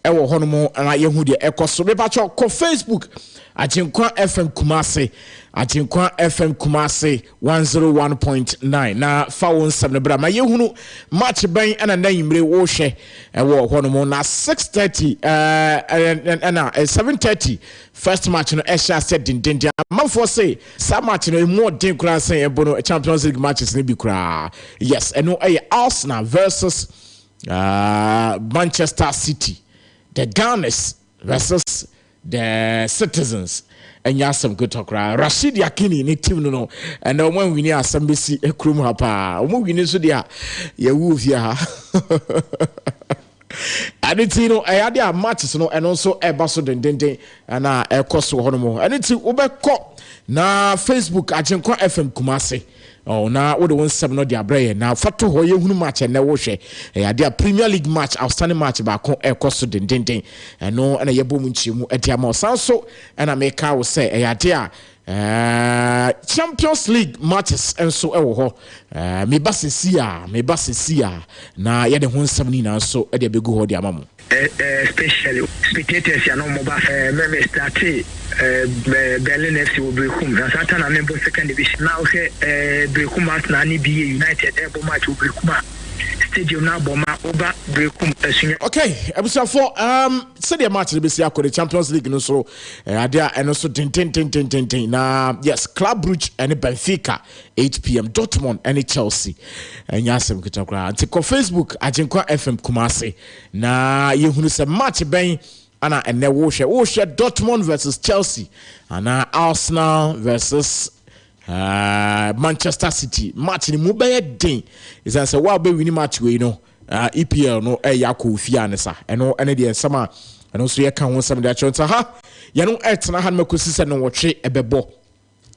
ewo hono mo na yehu de ekoso me ba cho ko Facebook Agyenkwa FM Kumase Agyenkwa FM Kumase 101.9 na fa won 7 bra ma yehunu match ban ana na yimre wo hwe ewo hono mo na 6:30 na 7:30 first match no esha set din manfo say sa match no more din kura say ebo no Champions League matches ni bi kura yes eno Arsenal versus Manchester City, the Gunners versus the Citizens. And yasam good talk, Rashid Yakini, ni team no, and when we near some BC a crew hapa, moving into the ya woof ya. And it's I had their matches, no, and also a basso dente and a cost honomo. And it's Ubeko na Facebook Agyenkwa FM Kumase. Oh, now what the 17 no dia brain now fato ho ye hunu match na wo hwe e dia Premier League match outstanding match ba ko e koso den no na ye bom nchiemu e dia ma sanso na make wo say e dia Champions League matches enso e wo ho me ba sesia na ye de ho 17 na so e dia begu ho dia mamu especially spectators ya no mo ba me start Berlin FC will break home. That's at an member second division. Now, break home at Nani BA United, Ebo match will break home. Stadium now, Boma, Oba, break home. Okay, episode 4. Say the match, the Champions League, and so, there and also 10. Now, yes, Club Brugge and Benfica, 8 p.m. Dortmund and Chelsea. And yes, I'm going to Facebook, Agyenkwa FM Kumase. Now, you who say match, Ben. And then we share Dortmund versus Chelsea, and Arsenal versus Manchester City. Match in Mubaya Day is as a wild baby match we know. EPL no Yaku Fianesa, and no any summer, and also you can want some of that chance. You know, it's not Hanmakusis and watch a bebo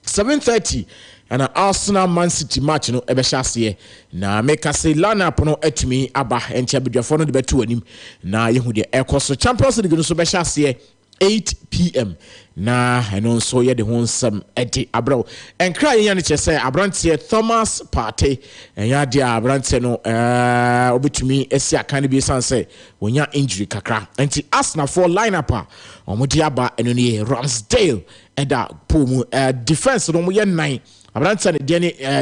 7:30. And Arsenal Man City match no ebeshase na make us say lineup no etumi aba entia bedwafo no de beto anim na yehu de ekoso Champions League no so beshase 8 p.m. na eno so ye de ho nsam edi abro enkra ye ne chese abrantie Thomas Partey enya de abrantie no obetumi esi akan bi sanse wonya injury kakra enti Arsenal for lineup a omodi aba eno ne Ramsdale eda pomu defense no mo ye 9 Abranta ne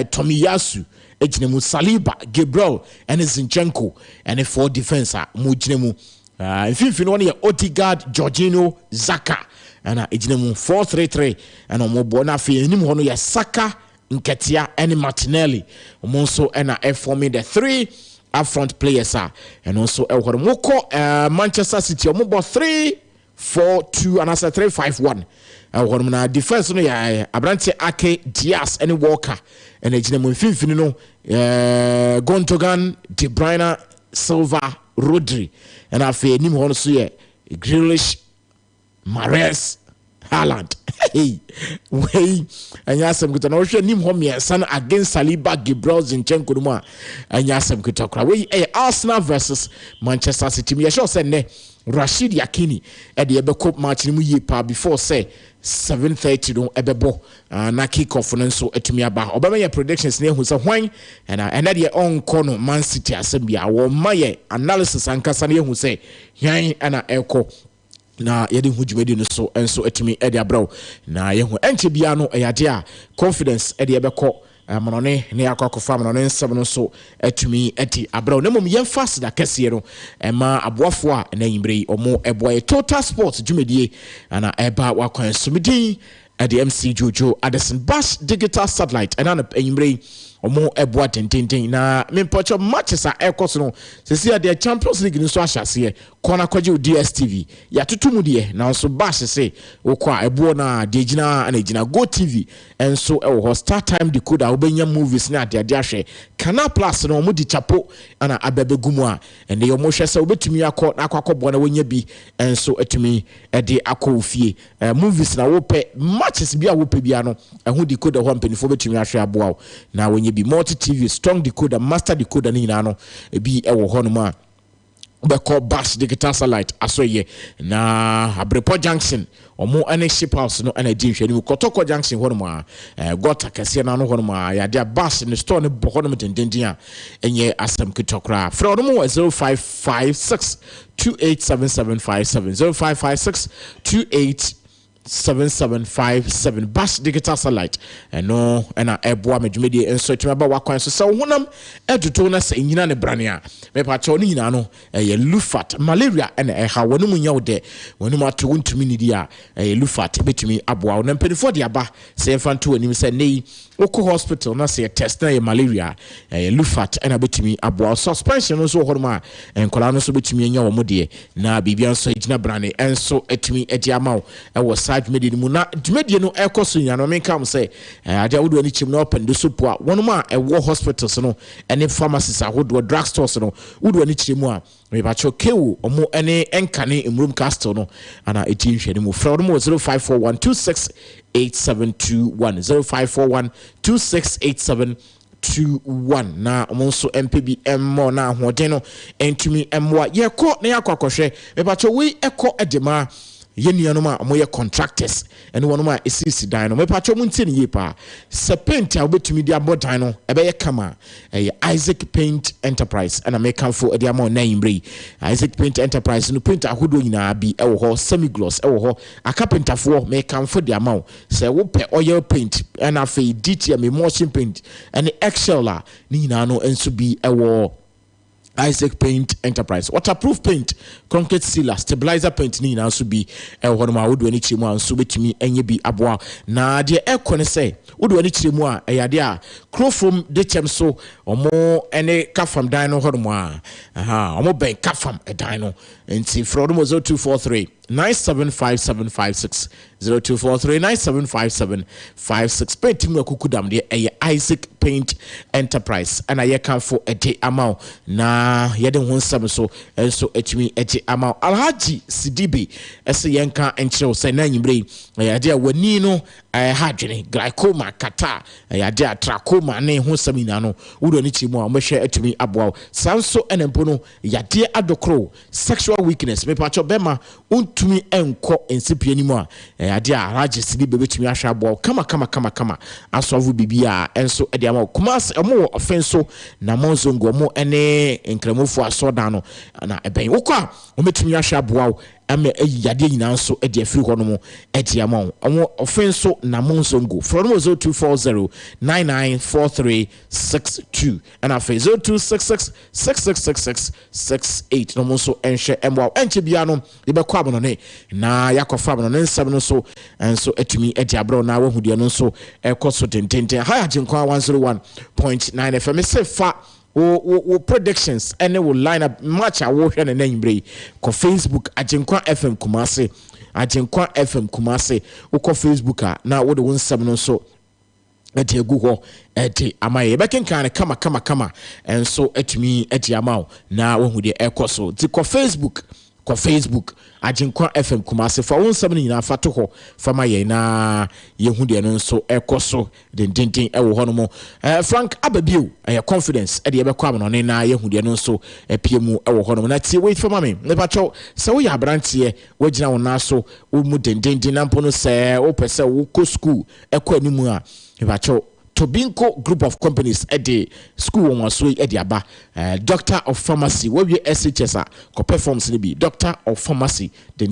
Tomiyasu ejinemu Saliba Gabriel and Zinchenko and 4 defense mu ejinemu infinifin one ye Odegaard Jorginho Zaka and ejinemu 4-3-3 and omobo na fe enim ho no ye Saka Nketiah and Martinelli omonso and forming the 3 up front players and also moko Manchester City omobo 3-4-2 and as a 3-5-1 na defense no ya Abrante Ake Diaz and Walker and ejinemu finfini no Gundogan De Bruyne Silva Rodri and afi nim ho no so ye Grealish Mahrez Haaland hey wey anya asem kuta no hwe nim ho miensan against Saliba Gabriel Zinchenko no ma anya asem kuta kra wey Arsenal versus Manchester City me sure say ne Rashid Yakini e de ebekop match ni mu yi pa before say 7:30 no ebebo na kick off no so etumi aba obema ye predictions na ehu se hwan and na de on kono Man City asembia wo maye analysis ankasa na ehu se hwan na eko na yedi hu djumedi no so enso etumi e de abraw na yehu enche bia no eyade a confidence e de ebeko manone ne akwakofa manone nsem no so etumi eti abraw na mom ye fast da kese no ema aboafo a na yimbre omo eboy Total Sports djumedie ana eba wakwan sumidi at the MC JOJO ADERSON Bash Digital Satellite and an yimbre omo eboa tintin na mempocho matches a ekoso no se sia the Champions League nso ahase kona kwaje DSTV ya tutumu de na nso Bash se okwa ebo na de gina na gina Go TV enso e Star Time decoder obenya movies na de ahwe Canal Plus no omo di chapo ana abebegumu a ende yo mo hwe se obetumi akọ na akwakobo na wonya bi enso etumi e de akọ ofie movies na wo pe matches bia wo pe bia no ehu decoder ho mpanifo betumi ahwe aboa na wonya bi multi TV strong decoder master decoder ni na no ebi e wo ho no ma beko bus digital satellite asoye na Abrepo Junction omo ane ship house no ane di nhwani Kotoko Junction hono ma gota kase na no hono ma ya dia bus in store ne boko no dendendin a enye asem kitokra fra no mo 0556 287757 0556 287757 bus digital satellite no na eboa medwumedi enso twaba wakwan so se honam eduto na se nyina ne brane a me pa che oni nyina no ye lufat malaria na ha wonum nyawo de wonum ato wontumi ni dia lufat betumi aboa na mpenifo de aba se fanto anim se nei woko hospital na se test na ye malaria lufat na betumi aboa suspension no so horma enkola no so betumi nya wo mode na bibia nso gyina brane enso etumi edi amawo ewo medie mu na medie no ekoso nya no menka am say adia wodo ani chim na open de so poa wonuma ewo hospitals no ene pharmacies ahodo drugstores no wodo ani chim a me ba cho kewu omo ene enkane emrum castle no ana eti nhwene mu fra mo 0541268721 0541268721 na omonso MPBM mo na ahoden no entumi emwa ye ko na yakwakohwe me ba cho we eko edema yenu ma moye contractors ene wono ma esisi dan no me pacho muntie ne yepa se paint a obetumi dia bodan no ebe ye kama Isaac Paint Enterprise and make for dia mo na imbre Isaac Paint Enterprise no paint ahodo nyina bi ewo ho semi gloss ewo ho carpenter for make for dia mo se wo pe oil paint and afi DTM emulsion paint and Excel la ni nyina no enso bi ewo Isaac Paint Enterprise waterproof paint concrete sealer stabilizer paint ni na so bi hono ma wodo ani chiremu anso betumi enye bi aboa na de ekone say wodo ani chiremu a eyade a chrome de chem so omo ene kafam dan no hono ma omo ben kafam dan no enti from 0243 975756 0243 975756 paint mu akukudam de Isaac Paint Enterprise and I can for a day amount na yede ho nsam so enso etumi eti amount Alhaji Sidibe ese yenka enchiro say na nyimbre yade wani no hadwene glaucoma kata yade trachoma ne ho nsam ina no wudo ni chimu a mohwe etumi aboa sanso enempo no yade adokro sexual weakness me pacho bema untumi enko ensipie ni mu a yade Alhaji Sidibe betumi ahwa aboa kama asovu bibia enso ama kumas amo offenso na monzongo mo ene enkramofo asoda no na eben wokwa ometumi ahwa boa ame yade nyina nso ede afiri ho no mo ede ama amo offenso na monzongo from 0240994362 and afa 0266666668 no mo so enhwe emwa enche bia no yebekwa abono ne na yakofa abono ne nsem no so enso etumi ede abro na wahudie no so ekoso tententen ha AGYENKWA 101.9 FM se fa wo predictions and will line up match a wo hwe na nyimbre ko Facebook AGYENKWA FM Kumase AGYENKWA FM Kumase wo ko Facebook a na wo de won nsem no so eti egu ho eti amaye bekenkan kama enso etumi eti amaw na wohu de ekoso ti ko Facebook AGYENKWA FM Kumase fa won nsem nyina fa to ho fa maye na yehu de no nso ekoso dendenden ewo ho no mo Frank Ababio confidence e de ebekwa am no ne na yehu de no nso epiemu ewo ho no na tie wait for mame ne pacho se wo ya brantie wagina won na so wo mu dendenden na mpo no se wo pese wo ko school ekwa animu a ne pacho Tobinco group of companies at the school on so at the aba doctor of pharmacy where we SHS ko performs be doctor of pharmacy den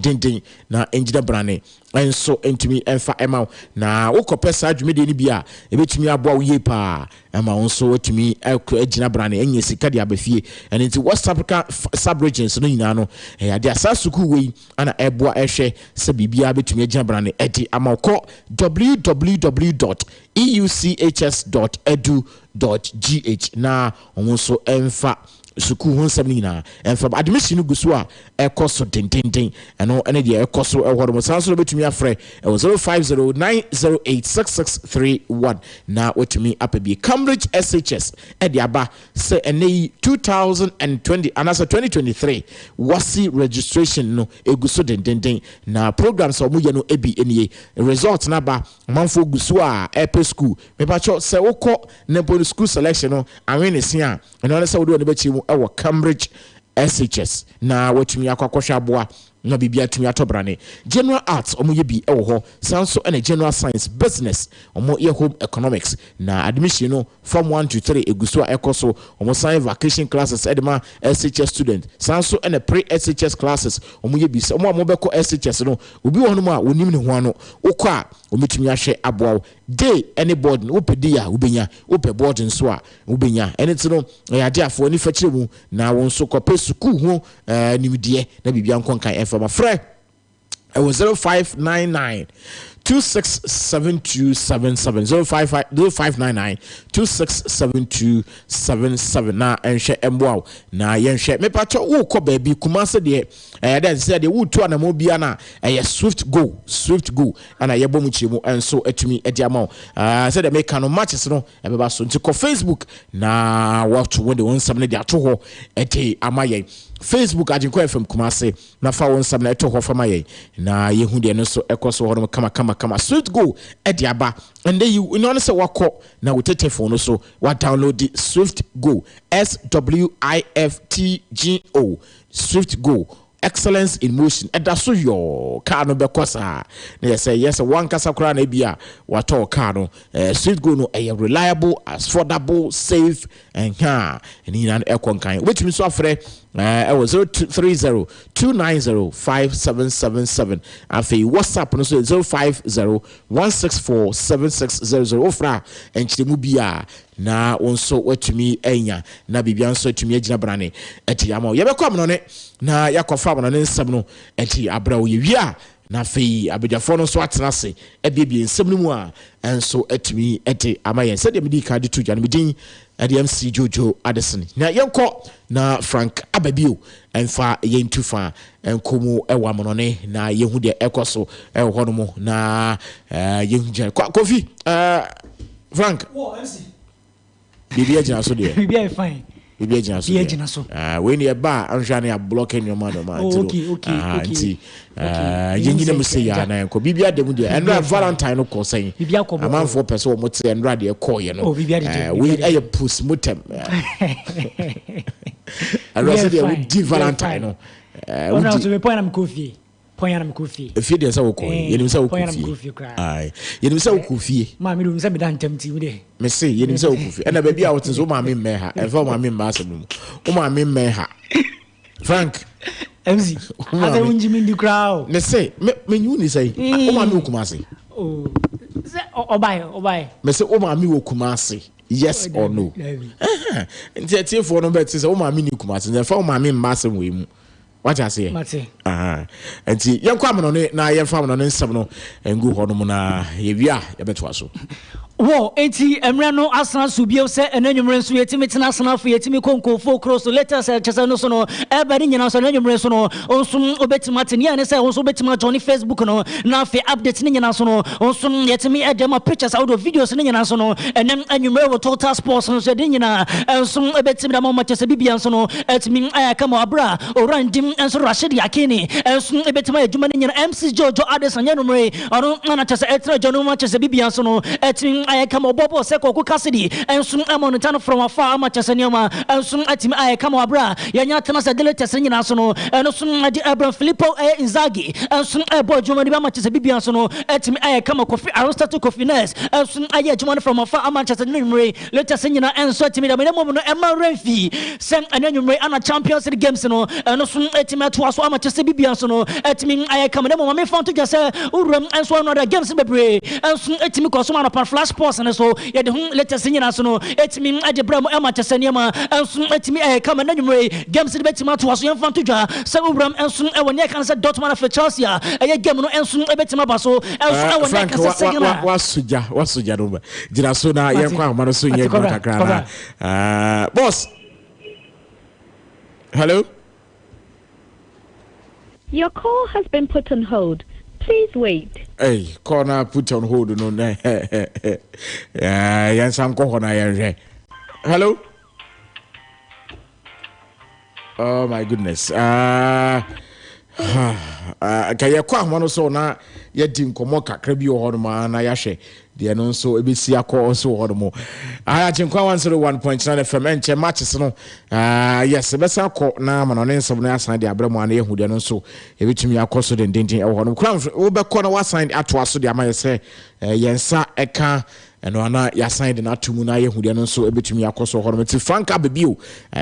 na engineer brane and so entumi enfa ema na wo ko pesa adwumede ni bia ebetumi aboa wo ye pa ema wonso etumi agina brane enye sika de abafie and into West Africa sub regions no nyina no ade asasuku we ana eboa ehwe se bibia betumi agina brane edi amako www.euchs.edu.gh na wonso enfa suku ho nsam nyina enfam admission guso a ekoso dendenden eno ene de ekoso ehoro sanso betumi afre 0509086631 na wetumi apabi Cambridge SHS e de aba se ene 2020 anasa 2023 wasi registration no eguso dendenden na programs omu ye no ebi enie result na ba manfo guso a epe school me pa cho se wokọ nempo school selection no anwe ne sia eno ne se wodo ne bechi mu ewo Cambridge SHS na watumi akwakwahwa aboa na bibia tumi atobrane general arts omoye bi ewo ho sanso ene general science business omoye home economics na admission no from 1 to 3 eguso ekoso omo science vacation classes edema SHS student sanso ene pre SHS classes omoye bi omo amobeko SHS no obi wo no ma wonim ne ho ano ukọ a ometumi ahwe aboa day any board no opedi a ubenya ope board nso a ubenya ene tino yade afo ni fakire mu na won so kope suku ho nimdie na bibia nkonkan efama frɛ ɛwɔ 0599 267277 0599 267277 na enhwɛ emboa na yenhwɛ mepacho wo kɔ baabi kumase de ɛyɛ sɛ de wo tu anamo bia na ɛyɛ swift go ana yɛbɔ mu kyeremu enso atumi ɛde ama sɛ de meka no matches no ɛbɛba so nti kɔ Facebook na watch wo de won sam ne de ato hɔ ɛte ama yɛn Facebook AGYENKWA FM Kumase na fa won sam na eto ho fama ye na yehu de no so ekoso ho no kama swift go e de aba and then you know say wakọ na wo telephone no so wa download the swift go SWIFTGO swift go excellence in motion and that's so your car no be kosa na say yes one kasa kra na bia wato car no swift go no a reliable, affordable, safe and ni na ekonkan which means so afre was 030-290-5777 afi WhatsApp no so 050-164-7600 ofra enchiremu bia na onso watumi enya na bibia nso atumi agina brane ati ama yebekọ am no ne na yakofa am no ne nsem no ati abra wo yewia na fei abedafo no so atena se ebiebie nsem no mu a enso atumi ati ama yen se de medi ka de tuja no medin ADMC JOJO ADERSON na yenko na Frank Ababio enfa yentufa enkomu ewa monone na yehu de ekoso ewo no mo na yehu je Kofi Frank MC Bibia jina so de. Bibia fine. Bibia jina so. Bibia jina so. When you ba anhwane a blocking your man man. Okay. Yengine mu say ya na enko. Bibia dem de. Enra Valentine no ko say. Bibia ko. Amanfo pese o mote enra de ko ye no. Oh bibia de. We eye push motem. Enra say we di Valentine no. Ona so me point am Kofi. Ponya na mkufie. Efie de sa wo ko. Yenim sa wo Ponya na mkufie kra. Ai. Yenim sa wo kufie. Ma mi do se me dan tamti mu de. Me say yenim sa wo kufie. Na ba bia wo tenso ma me me ha. Efa ma me mba asem mu. O ma me me ha. Frank MC. Asa unji mi ndi kra o. Me say me nyu ni say. O ma me wo Kumase. Oh. Se obai. Me say o ma me wo Kumase. Yes or no? Nti atiefo no bet say o ma me ni Kumase. Efa o ma me mba asem we mu. What I say? And see, young Quamon, now you're found on some no and go home na Yavia, a bit was so. Wo enti emrano asana subio se enenwumre so yetimi tena asana fo yetimi konko fo cross so later se chese no so no e bari nyina so enenwumre so no onsum obetima tenia ne se onsum obetima join Facebook no na fe update ne nyina so no onsum yetimi edema pictures audio videos ne nyina so no enem enwumre wo total sports no so de nyina onsum obetima da mama chese bibia so no etimi ayaka mo abra orandim enso Rashid Yakini onsum obetima adwuma ne nyina MC JOJO ADERSON nyanumre ono na chese etra jono ma chese bibia so no etimi ayekama bobo seko ku kasidi ensum amonitano from afar amachasanioma ensum atimi ayekama abra yanya tena sa delete senyina so no ensum adi Abraham Filippo Inzaghi ensum ebo juma ni amachase bibia so no atimi ayekama Kofi Aristotle Kofi Ness ensum aye juma from afar amachasaniomre later senyina enso atimi da mo no ema renfi sen ananumre ana Champions League games no ensum atimi ato so amachase bibia so no atimi ayekama mo me fonto jase urum enso no da games bebre ensum atimi ko so man upon flash sports and so ye de hu latest nyina so no etimi ade bra mo ema chesania ma enso etimi kama na nwumre games de betima to aso yemfa to dwa se ubram enso e woni kan se Dortmund for Chelsea e game no enso e betima ba so enso e woni kan se segina wasuja no jira so na yenkwa amano so nye kakra na boss hello. Your call has been put on hold. Please wait. Hey, corner put on hold no. Hello. Oh my goodness. Kaya kwa hono so na yedi nkomo kakra bi wo hono ma na yahwe de no so ebesi akọ so hono mo AGYENKWA 101.9 FM enche matches no yes besa akọ na ma no ne nsem no asan de abramo ana yehu de no so ebetumi akọ so den e hono kra wo be kọ na wasan ato aso de amayese yensa eka eno ana ya sign na atumu na ye hude no so ebetumi akoso ho no ti franka bebio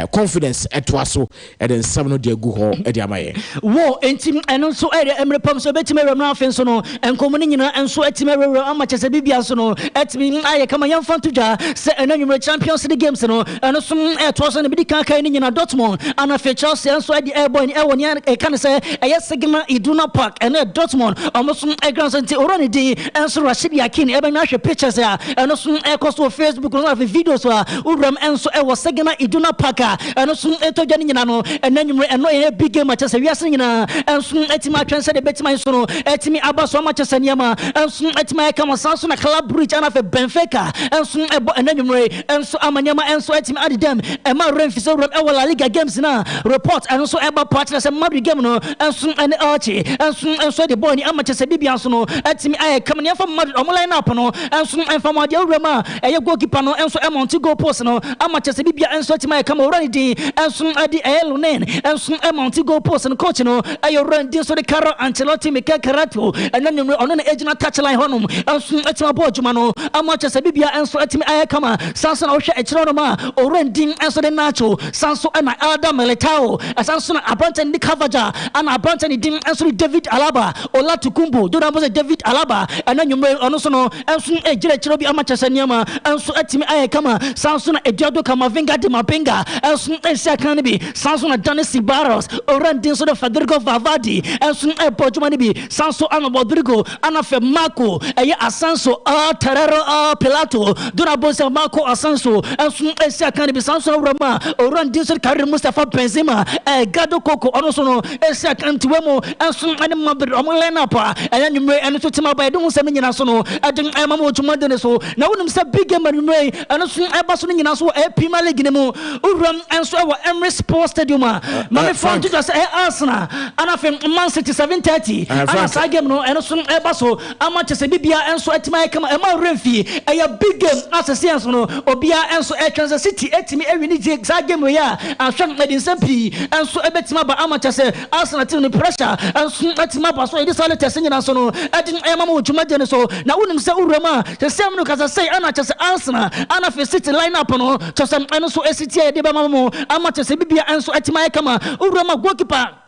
confidence etwaso e den sam no de agu ho e de amaye wo entim eno so e emre pam so betimi rem na afen so no enkomo ni nyina enso etimi rem amachese bibia so no etimi aye kama yamfa tujwa se enanwumre Champions League games no eno so etwaso ne bidi kan kan ni nyina Dortmund ana fe Chelsea enso e di airborne e woni e kan se e Sigma Iduna Park eno Dortmund omoso e grand center orani di enso Rashid Yakin e be na hwe pictures ya eno so ekoso Facebook no na videos wa uram enso e wo Sigma Iduna Park eno so etodwa ni nyina no enanwumre eno e big game match se wiase nyina enso etima atwense de betima so no etimi abaso match se niama enso etima kama sanso na Club Bridge ana fe Benfica enso ebo enanwumre enso amanyama enso etimi adidem e ma remfiso uram e wo La Liga games na report enso eba partner se Madrid game no enso ene archi enso de boy ni amache se bibia so no etimi aye kama ne fa Madrid omo line up no enso enfa ma de urama eye goalkeeper no enso e monti goal post no amache se bibia enso etimi kama urani di enso adi elunen enso e monti goal post no coach no ayo run din so de Carlo Ancelotti Mikel Carratto enanwumre ono na ejina touchline honum enso etima ball juma no amache se bibia enso etimi aye kama sanso na wo hwe echiro no ma oran din enso de Nacho sanso na Adam Militao sanso na Abrante ni Cavaja ana Abrante ni din enso David Alaba Olatukumbo do na bo David Alaba enanwumre ono so no enso ejire echiro bi amache se niama enso etimi aye kama sanso na Eduardo Camavinga de Mavinga enso esia kan bi sanso na Dani Ceballos oran din so de Federico Valverde enso bojuma ni bi sanso ana Rodrigo ana fe Marco eye Asenso Terrero Pilato do na bo Marco Asenso enso esia kan bi sanso na Roma oran din so Karim Mustafa Benzema Gado Koko ono so no esia kan tiwemo enso ani Madrid omo line up enanwumre eno so tima ba edun se nyina so no edun mama ojuma de so na wonum se big game anwumre eno so eba so nyina so Premier League ne mu uram enso e wo Emirates Sports Stadium mama fan to just Arsenal ana fe Man City 7:30 ana sa game no eno so eba so amache se bibia enso etima kama ema remfi e big game asese enso no obia enso Kansas City etimi ewini je sa game ya ahwe medin sampi enso ebetima ba amache se Arsenal team no pressure enso etima ba so e disale tese nyina so no edin mama ojuma de so na wonum se urama se sem no kasa say ana che se Arsenal ana fe City line up no che se eno so City e de ba mama amache se bibia enso etima kama urama goalkeeper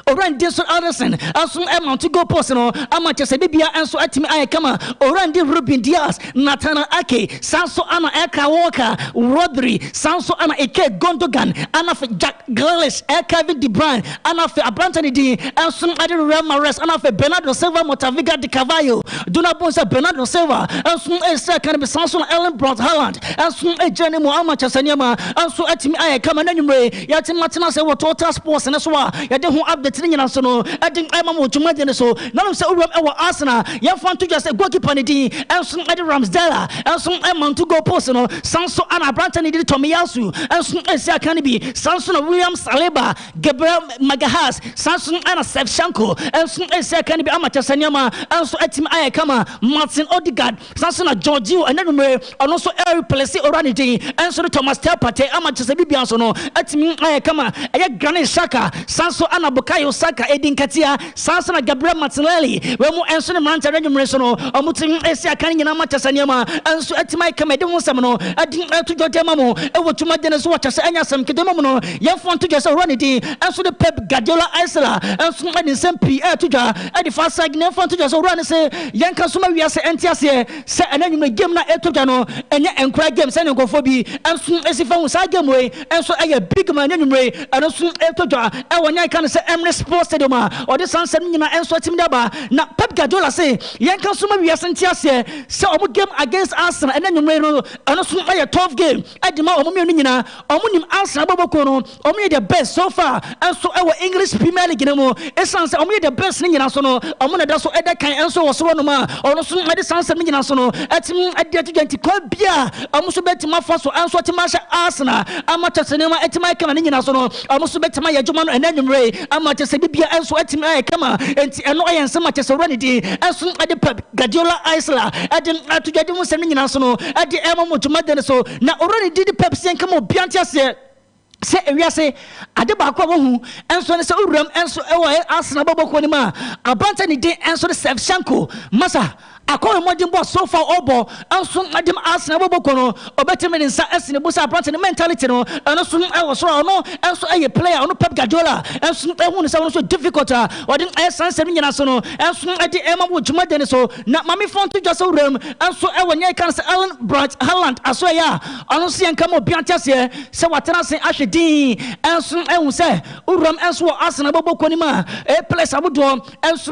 Oran Dinson Anderson asun mount go post no amache se bibia enso atimi aye kama Oran di Ruben Diaz Natana Ake Sanso ana Eka Walker Rodri Sanso ana Eke Gundogan ana fe Jack Grealish Kevin De Bruyne ana fe Abrantani di asun adi Real Mahrez ana fe Bernardo Silva Motaviga de Carvalho Duna Bonsa Bernardo Silva asun esa kan be Sanso na Erling Braut Haaland asun ejani mo amache se niama asun atimi aye kama nanwumre yati matena se wo Total Sports ne so a yade ho update ni nyina so no edin mama ojuma de ne so na no se uram e wo Arsenal ya fan to just goalkeeper ni din enso edi Ramsdale enso mount to go post no Sanso ana Abrantani di Tomiyasu enso esia kan bi Sanso na William Saliba Gabriel Magalhaes Sanso ana Shevchenko enso esia kan bi amache saniama enso etim aye kama Martin Odegaard Sanso na Jorginho enanumre ono so replace orani din enso Thomas Partey amache se bibia so no etim aye kama eye Granit Xhaka Sanso ana Bukayo Saka Edin Katia Sanso na Gabriel Martinelli we mu enso ne mranta renwumre so no omutin esia kan nyina amache saniama enso etim aye kama de wonsam no edin to jodema mo e wotuma de ne so wacha se anya sam kedema mo no ye fon to just orani din enso de Pep Guardiola Isla enso edin sempi to ja edi fasa gne fon to just orani se yanka so ma wiase entiase se enanwumre game na etoja no enye enkra game se ne nkofo bi enso esifa hu sa game we enso eye big man enwumre enso etoja e wonya kan se Emirates Sports Stadium or the Sunset nyina enso tim daba na Pep Guardiola say yanka so ma wiase entiase se omo game against Arsenal enanwumre no enso eye tough game edima omo me nyina omo nim Arsenal baboko no omo the best so far enso e wo English Premier League ne mo esan se omo the best ni nyina so no omo na da so eda kan enso wo so no ma ono so edi Sunset nyina so no etim edi atugenti kwa bia omo so betima fa so enso tima sha Arsenal amacha senema etima kan nyina so no omo so betima yadwuma no enanwumre ama kyese bibia enso atimi aye kama enti eno aye nsema kyese wura ne din enso ade Pep Guardiola Isla ade atujade mu sem nyina so no ade ema mo dwumade ne so na wura ne din Pep sen kama obiante ase se ewiase ade ba kwa wohu enso ne se uram enso ewo Arsenal boboko ni ma abanta ne din enso de Shevchenko masa akọ modern boss so far obo enso adem Arsenal boboko no obetime ne nsa esine busa abanta ne mentality no enso ewo so no enso eye player no Pep Guardiola enso ehu ne se so difficult odin sansem nyina so no enso ade ema wo dwumade ne so na mami fonto jose uram enso ewo nyai kan se Erling Braut Haaland aso ya ono se enkam obiante se watena se ahwe din enso ehu se uram enso Arsenal boboko ni ma place abudo enso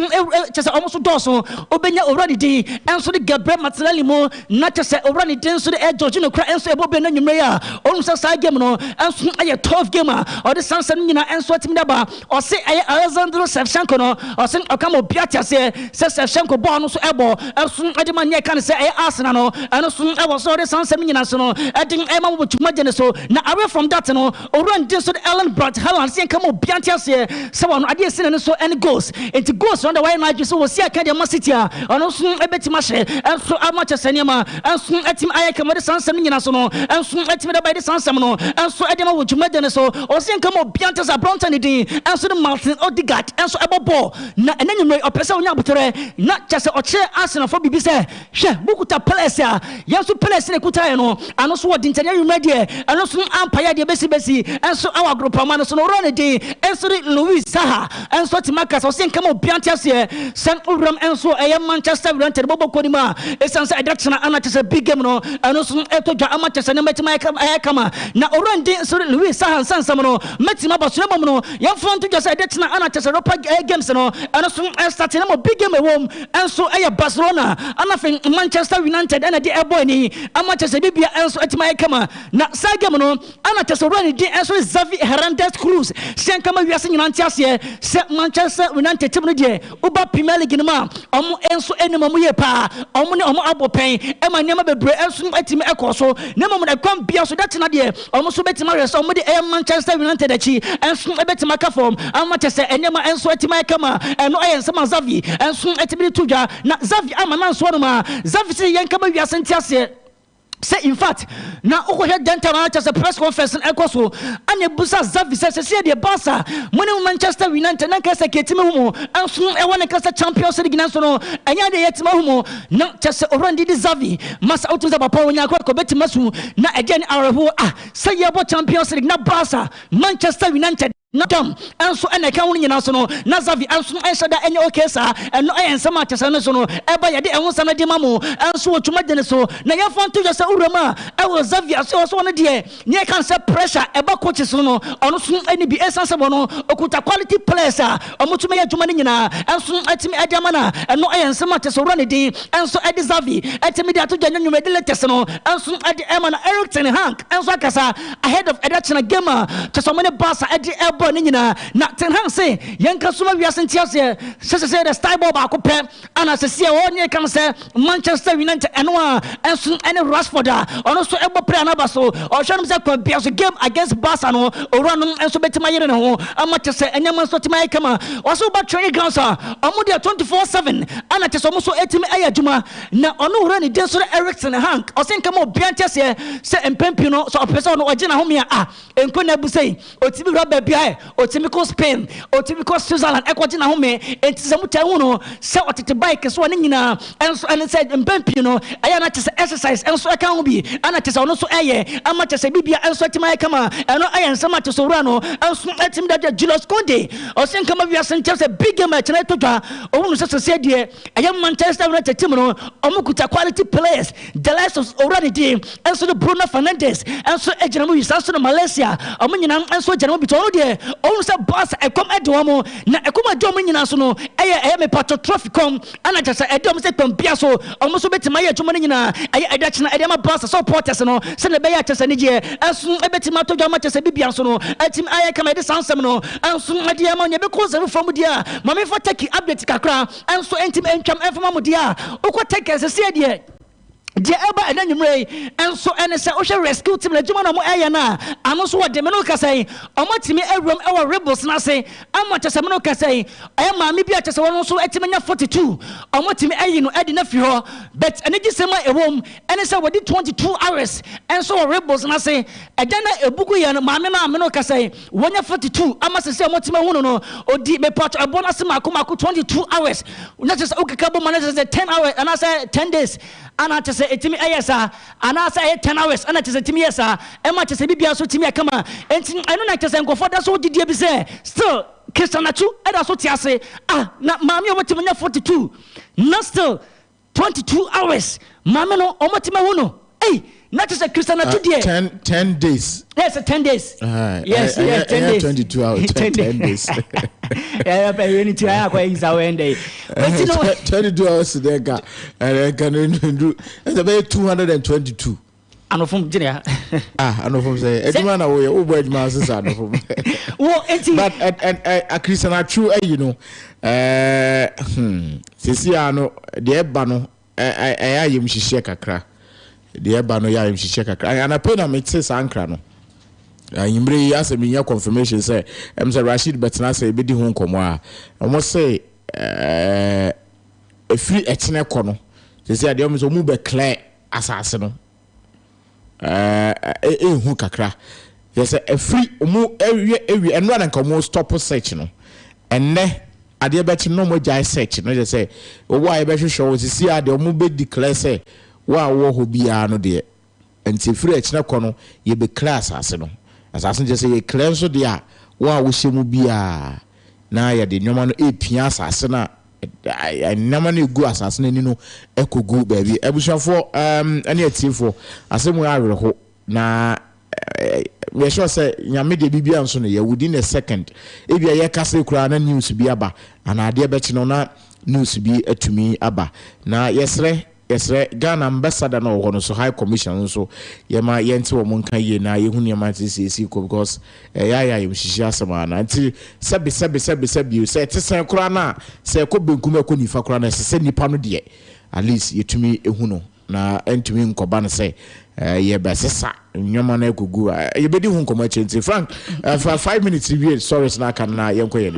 chese omo so doso obenya already din enso de Gabriel Martinelli mo na chese already din so de JOJO no kra enso ebobe na nwumre ya onu se sa game no enso aye tough game o de sansan nyina enso atimi daba o se aye Alexander Shevchenko no o se okamo biatia se Shevchenko ball no so ebo enso ade man ye kan se aye Arsenal no enso e wo so de sansan nyina so no edin ema mo butuma ne so na away from that no run this so the Erling Braut Haaland see come obiante ase se won ade ese ne so any goals into goals on the way na so we see Academy Man City ono so ebetima hye enso Manchester Niema enso etim ayeka mo de sansam nyina so no enso etim da by de sansam no enso edema wo dwumade ne so o see come obiante ase Bronton din enso de Martin Odegaard enso ebo na enanyumre opese onya botere na chese oche Arsenal for bibi se hwe bukuta palace yenso palace ne kuta no ano so wodi ntanya yumade ano so ampaya de besi enso our group man so no run dey enso Louis Saha enso Timakas o sen kama obiante ase sen uram enso Manchester United boboko ni ma esanse edatena ana chese big game no ano so etodwa Manchester ne metima kama na run dey enso Louis Saha sansam no metima baso mom no yemfo nto jase edatena ana chese Europa games no ano so start na mo big game wom enso Barcelona ana fe Manchester United ana dey eboy ni Manchester bibia enso etima kama na sa game no ana chese run dey enso Xavi Hernandez Cruz sen kama wiase nyina ntiase se Manchester United team no de uba Premier League no ma omo enso enema mu ye pa omo ne omo abopen e ma nyama bebre enso atimi ekoso ne mo na kwam bia so dat na de omo so betima reso omo de Manchester United achi enso betima ka form Manchester enema enso atimi kama eno ayense ma Xavi enso atimi tuja na Xavi ama na nso no ma Xavi se yen kama wiase ntiase say in fact na okohwe dental na chase press conference ekoso ane busa Xavi se de Barca money Manchester United na kasa ketime humo anso e wona kasa Champions League na so no anya de yetima humo na chase orandi di Xavi mas out za papa wonya ko betima su na again araho say yebo Champions League na Barca Manchester United na dam enso ene kan woni nyina so no na Xavi enso enshada enye okay sa eno ayensa ma chese no so no eba ye de enwo na de mamo enso otuma de ne so na ye fonto je se urama e wo Xavi so no de ne kan se pressure eba coach so no ono so eni bi esanse bo no okuta quality players omutuma ye adwuma ne nyina enso atimi adama na eno ayensa ma chese ura ne din enso edi Xavi atimi de atoja nyanyum de latest no enso edi ema na Erik ten Hag enso akasa ahead of edachina game chese mo ne Barca edi nyina na ten Hag say yenka suma wiase ntiase se the style ball ba ko pe ana se se wonye kan se Manchester United eno enso any Rashford ono so ebo pre na ba so o hwanum se kwa bia so game against Barca no oranum enso betima yere ne ho amache se enyama so tima kama waso ba training grounds omo dia 24/7 ana te so mo so etimi ayaduma na ono hura ni den so Erik ten Hag o sen kama obiante se empempi no so opesa no ogina ho me enko na bu sei otimi hura ba bia otimi ko Spain otimi ko Switzerland ekogina ho me enti se muta hu no se otete bike so ne nyina enso ene se empempi no aya na te se exercise enso aka ho bi ana te se ono so eye ama te se bibia enso etima kama eno aya nsama te so wura no enso etim da Julius Konde o sen kama wi asen se big game e chena totwa o hu no se de aya Manchester United team no omukuta quality players the likes of already team enso the Bruno Fernandes enso ejina mu wisa so no Malaysia omu nyina enso ejina mu bi to de o se boss e kom edomo na e kom edomo nyina so no eye me pato trophy kom ana just edomo se tom bia so omu so betima ye adwuma nyina eye edachina edema boss supporters no se ne be ya chese ne je enso ebetima to dwama chese bibia so no etim aye kama de sansam no enso ade ma nya be ko zero from dia ma me for take update kakra enso entim entwam enfama mu dia ukọ take se se de de eba ena nwumre enso ene se o hwe rescue team na djuma na mo eya na ano so de me no ka sai o matimi awram e wo rebels na se ama chese me no ka sai e ma me bia chese wono so etimenya 42 o matimi ayi no edi na fi ho but ene gisema ewom ene se wodi 22 hours enso rebels na se eda na ebugu ye no ma me no ka sai wonya 42 ama se o matimi hunu no odi me pot abona se mako 22 hours na chese o kaka bo man se 10 hours and I say 10 days ana chese etimi ayesa ana say 10 hours ana chese etimi yesa e ma chese bibia so timi akama enti eno na chese nkofo da so didie bi say still Christianachu e da so tiase na mami o matimi nya 42 na still 22 hours mami no o matimi hu no not just a Christianachu 10 days. Yes, 10 days. Yes, 10 days. 22 hours. 10 days. Yeah, but we need to have a day. But you know, 22 hours today, and can do it's about 222. I know from Virginia. I know from say, every man away, over masses are no from. But a Christianachu, you know, Siciano, the Ebano, I am Shishaka crack. The Ebano Yam Shishaka, and I put a mix ankra no. Imbre yas me ya confirmation say Mr. Rashid Betna say be di ho nkomo a mo say a free etine kono say ade mo so mu be clear asase no hu kakra yes a free mu ewi enra na nkomo stop search no enne ade be no mo jai search no say o wa e be hwehwe wo sisi ade mo be declare say wa wo ho bia no de enti free etine kono ye be class asase no asase je say ye claim so de a wa wo hyemu bia na ya de nyoma no epia asase na nyoma no egu asase na ni no ekogu ba bi ebusuafo ane atifo asemu awerho na we sure say nyame de bibia nso no ye within a second ebia ye kase kura na news bi aba ana ade be chi no na news bi atumi aba na yesre Ghana ambassador no hono so high commission so yema yenti wo monka ye na ye hunu yema tisi ko because ya yimhihia asema na nti sebi say tesen kura na say ko benkum ko nifa kura na se nipa no de at least yetumi ehunu na entumi nkoba no say ye besesa nyoma na egugu ye bedi hu nkomo chenti Frank for 5 minutes review stories na kan na yenko ye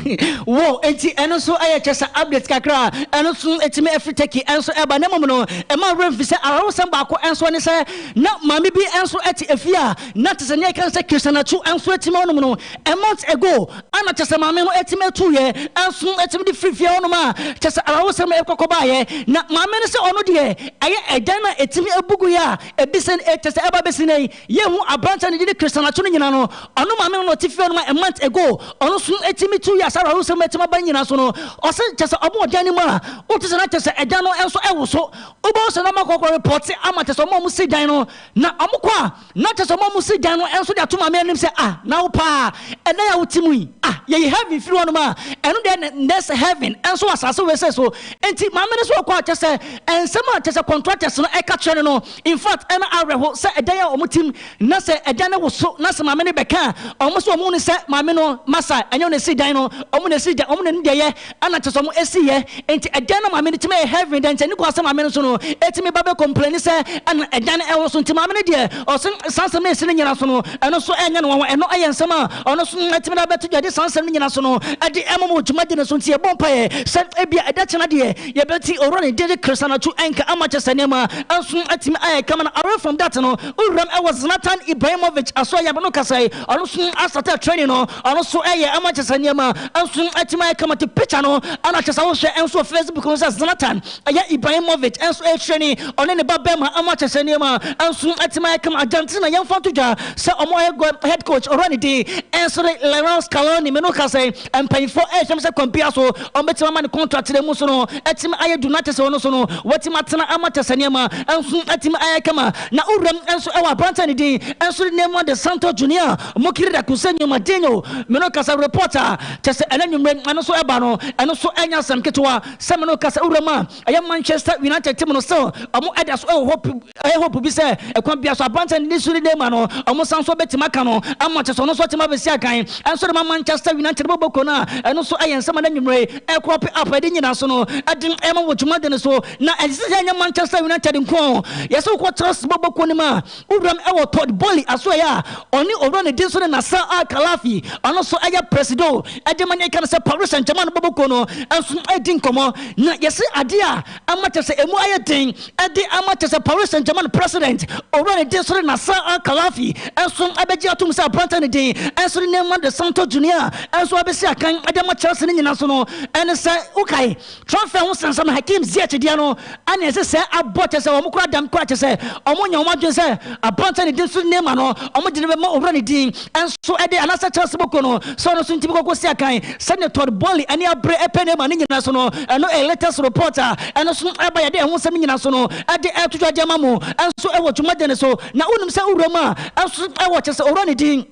wo enti eno so aye chesa update kakra eno so etime efriteki enso eba na momo no e ma remfi se arosam ba ko enso ne se na mami bi enso eti efia na tese ne kan se Christianachu enso etime ono no a month ago ana chesa mami no etime tu ye enso etime di free ono ma chesa arosam ekokoba ye na mami ne se ono de aye edan na etime ebugu ya ebisen chesa eba besinei ye hu abranta ne de Christianachu nyina no ono mami no tifi ono ma a month ago ono so etime tu ya sara arosam etime ba nyina so no o se chesa obo odani ma o tese na chesa edan no enso ewo so obo se na makoko report ama chesa mo mu si dan no na amukwa na chesa mo mu si dan no enso de atuma me anim se na wo pa ena ya wotimu yi ye heaven free ono ma eno de next heaven enso asase we se so enti ma me so kwa chesa ensema chesa contractors no eka chere no in fact ena areho se edan ya omutim na se edan na wo so na se ma me ne beka omo so omo ne se ma me no masa enyo ne si dan no omo ne si dan omo ne de ye ana chesa mo esi ye enti edan na ma me ne time heaven dan enti kwa se ma me no so no etimi babe complain se ana edan e wo so enti ma me ne de o so sansam ne se ne nyina so no eno so enya no wo eno ayensema ono so etimi na beto de sansam ne nyina so no ade emomo djuma de ne so enti e bompa ye se ebia eda chena de ye beti orone de Christianachu enka ama chesa ne ma enso etimi aye kama na away from that no uram e was Zlatan Ibrahimovic aso ya bano kasai ono so asata training no ono so eye ama chesa ne ma enso etimi aye kama te picture no ana chesa wo hwe enso Facebook no Zlatan aya Ibrahimovic enso e training ono ne babema ama chesa ne ma enso etimi aye kama Argentina yemfa to ja se omo head coach orone de enso Leon Scaloni me no kasai empay for e se compare so on betima man contract de mu so no etimi aye do not se ono so no wetima tena ama chesa ne ma enso etimi aye kama na uram enso ewa branta ni din enso name de Santo Junior mokiri da kusenyo madinyo meno kasa reporter chese enanwumre eno so eba no eno so enya sam ketwa se meno kasa urama aya Manchester United team no so omo eda so hope bi se ekwan bia so branta ni suri name no omo sanso betima ka no ama chese no so tema be si akan enso de Manchester United boboko na eno so ayen sama nanwumre crop up edi nyina so no edin ema wotuma de so na enya Manchester United nko yeso ko trust boboko ni ma uram ewo Todd Bowley aso ya oni oro ne din so na Sa Al-Khelafi ono so aya presido edemanya kan se Paris Saint-Germain boboko no enso edin komo na yesi ade a amachese emu ayedin edi amachese Paris Saint-Germain president oro ne din so na Sa Al-Khelafi enso abeji atum sa branta ne din enso ne man de Santo Junior enso abesi akan edema Chelsea ne nyina so no ene se ukai transfer ho sansa Hakim Ziyech dia no ane se abot se omo kura dam kura se omo nya omo adwen se abanta ne din so ne ma no omo de be ma owra ne din enso ede anasa Chelsea boko no so no so ntimi kokko si akan Senator Bowley ani abre epene ma ne nyina so no eno a latest reporter eno so eba ya de ho sam nyina so no ede etutwa de ma mo enso ewo twuma de ne so na unum se urama enso ewo chese owra ne din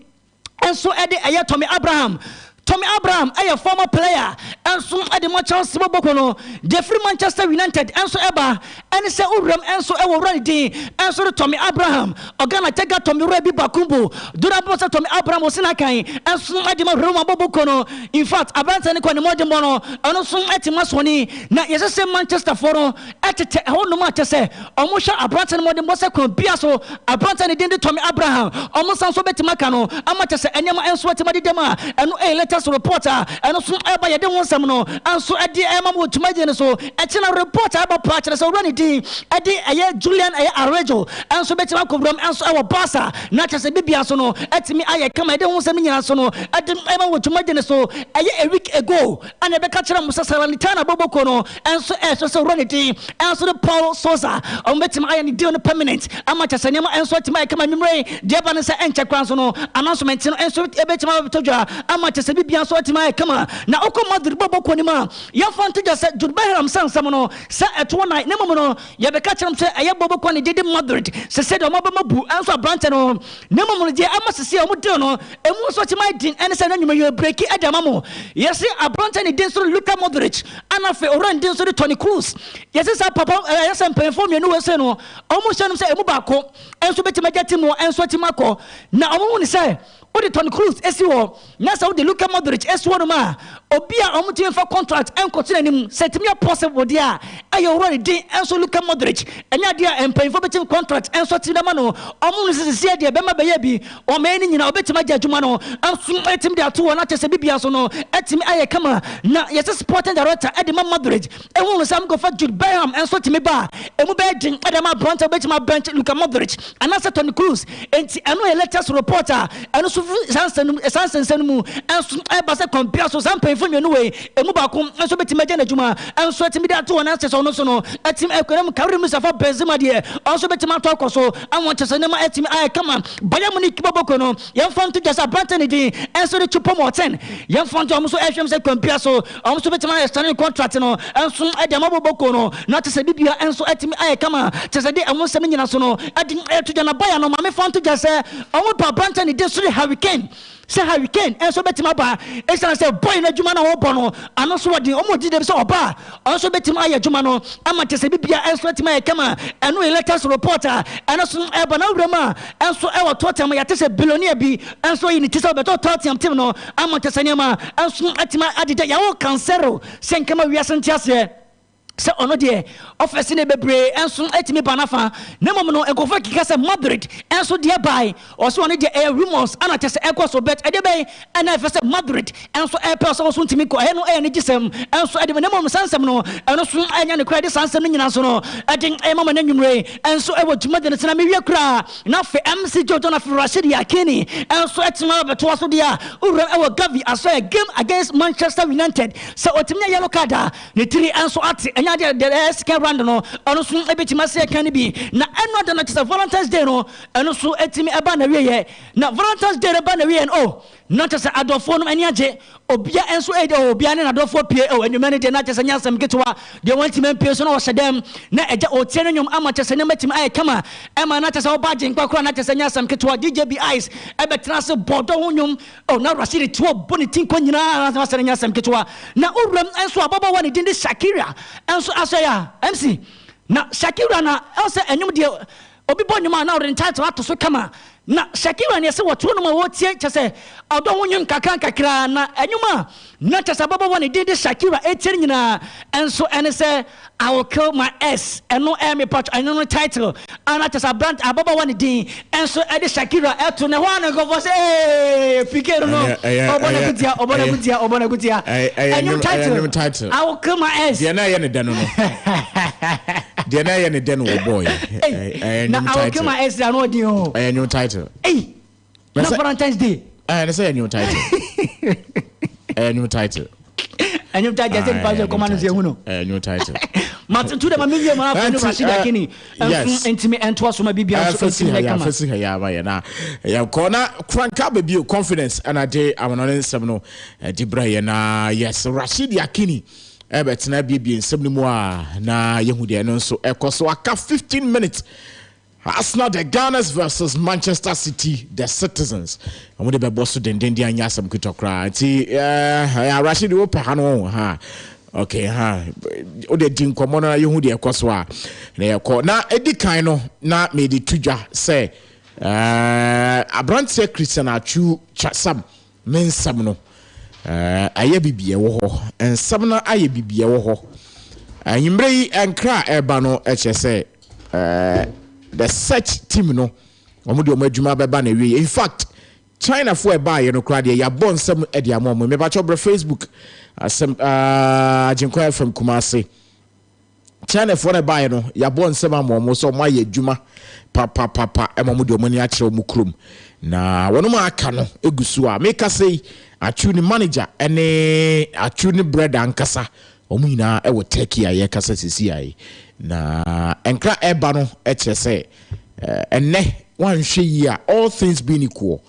enso ede eye Tommy Abraham, a former player, and soon at the Chelsea Bobokono, the free Manchester United, and so Eba, and say Uram, and so Ewa Randy, and so Tommy Abraham, Ogana take out Tommy Rebi Bakumbu, Durabosa Tommy Abraham was Sinakai, and soon at the Roma Bobokono. In fact, Abanta and Quanimo Mono, and also at Masoni, now yes, I say Manchester Foro, at the whole no matter say, almost Abanta and Modern Bossa Piasso, Abanta and the Tommy Abraham, almost also Betty Macano, Amata and Yama and Swatimadi Dema, and a reporter and also eba ya de won sam no anso ade ema mo tuma je ne so e chena reporter aba patch so run di ade aye Julian aye Arrejo anso betima kobram anso e wo Barca na chese bibia so no etimi aye kama de won sam nyina so no ade ema wo tuma je ne so aye a week ago ana be ka chera Musa Salernitana boboko no anso so run di anso de Paul Sousa o betima aye ni deal no permanent ama chese nyama anso tima kama mimre de ba ne se enche kwan so no announcement no anso e betima betodwa ama chese bibia so atima kama na oko Madrid boboko ni ma ya fanto just Jude Bellingham sansam no sa eto na ne momo no ya be ka kyerem se aye boboko ni dede Madrid se se de o mabama bu anso abrante no ne momo no je amasese o mo de no emu so atima din ene se na nwuma yo breaki adama mo yesi abrante ni din so Luka Modric anafe oran din so Toni Kroos yesi sa papa yesi mpenfo me no we se no o mo hyanum se emu ba ko enso betima jatimo enso atima ko na o mo ni se o de Toni Kroos esi wo na sa o de Luka Modric esi wo no ma obi a o mo tin for contract enko tin anim setimi possible dia aye already din enso Luka Modric enya dia empenfo betim contract enso tin na ma no o mo ni sisi dia be ma be ya bi o ma ni nyina obetima gya adwuma no enso etim dia to na chese bibia so no etimi aye kama na yes sporting director Edema Madrid e hu no sam go fa Jude Bellingham enso timi ba emu be din Edema Bronte betima bench Luka Modric anasa Toni Kroos enti eno a latest reporter eno so sansen mu enso e ba se compare so sampen fo me no we emu ba ko enso betima gya na adwuma enso etimi dia to na chese no so no etimi ekwem Karim Mustafa Benzema de enso betima to akoso anwo chese ne ma etimi aye kama Bayern Munich boboko no yem fanto just Bronte ni din enso de chupo mo 10 yem fanto am so ehwem se compare so am so betima extending contract no enso Edema boboko no na chese bibia enso etimi aye kama chese de amwo sem nyina so no edin etuja na Bayern no ma me fanto just omo pa Bronte ni de so Hurricane say Hurricane enso betima ba extra say boy na dwuma na wo bono ano so wodi omo di dem say oba enso betima aye dwuma no ama chese bibia enso betima aye kama eno latest reporter eno so eba na wrema enso e wo Tottenham ya tese billionaire bi enso yi ni tese beto Tottenham team no ama chese nyama enso etima adide ya wo cancero senkama wiase ntiase se ono de office ne bebre enso etimi banafa ne mom no enkofa kika se Madrid enso de bai o so one de rumors ana tese ekoso bet ede bai ana fese Madrid enso e so so ntimi ko no ne gisem enso ede ne mom sansem no eno so anya ne kra de sansem nyina so no ede mom na nwumre enso e wo dwuma de ne tena me wie kra na fe MC JOJO na fe Rashid Yakini enso etima beto so dia ura e wo Gavi aso a game against Manchester United se otimnya yellow card ne tiri enso ati the second round no ono so ebetima se kan bi na eno de na tse Valentine's Day no eno so etimi eba na wiye na Valentine's Day eba na wiye oh not just adofo no eni age obia enso ede obia ne adofo pie o enwuma ne de na chese nyasam ketwa de wanti men pie so na wo hyedem na eja otie no nwom ama chese ne matim aye kama ema na chese oba agyenkwa kro na chese nyasam ketwa DJB Ice ebetena se bodo ho nwom o na Rashid to boni tinko nyina na chese nyasam ketwa na uram enso ababa wani dinde Shakira enso asoya MC na Shakira na else enwom de obi bo nwom na entitled ato so kama na Shakira ne se woto no ma wotie chese odo wonyum kakra na enwuma na chese baba woni dede Shakira etir nyina enso ene se I will kill my ex eno me patch eno title ana chese brand ababa woni din enso ede Shakira eto ne ho an go for say pikero no obona gutia eno title I will kill my ex dia na ye ne den no dia na ye ne den wo boy na I will kill my ex na no din o eno title. Hey, na Valentine's Day. Let's say a new title. A new title. A new title. A new title. Martin, to the Mamia, Rashid Akini. Yes, intimate and twas my baby. I'm facing her. Yeah, corner crank up a view confidence and a day. I'm on Semino, Debrayana. Yes, Rashid Akini. Ebert na BB in 7 mois na Yehudia no so so aka 15 minutes. Arsenal the Gunners versus Manchester City the Citizens. I'm going to be boss to den anya some kutokra. Ti Rashid wo pe hano ha. Okay ha. O de din komo na Yehudia ekoso a na yeko. Na edi kan no na me di tudwa say Abrante Christian Achu Chasam mensam no. Aye bibie wo ho. Ensam na aye bibie wo ho. Anyimre yi enkra eba no eche say the search team no omude omadwuma beba na wie. In fact China for eba ye no kra de ya bon sem e de amom me ba chobre Facebook asem AGYENKWA from Kumasi. China for eba ye no ya bon sem amom so ma ye adwuma pa emomude omani a kire omukrum na wono ma aka no egusu a make say achu ni manager ene achu ni bread ankasa omu nyina e wo take ya ye kasa sisi ai na enkra eba no eche say enne wan hwe yi a all things being equal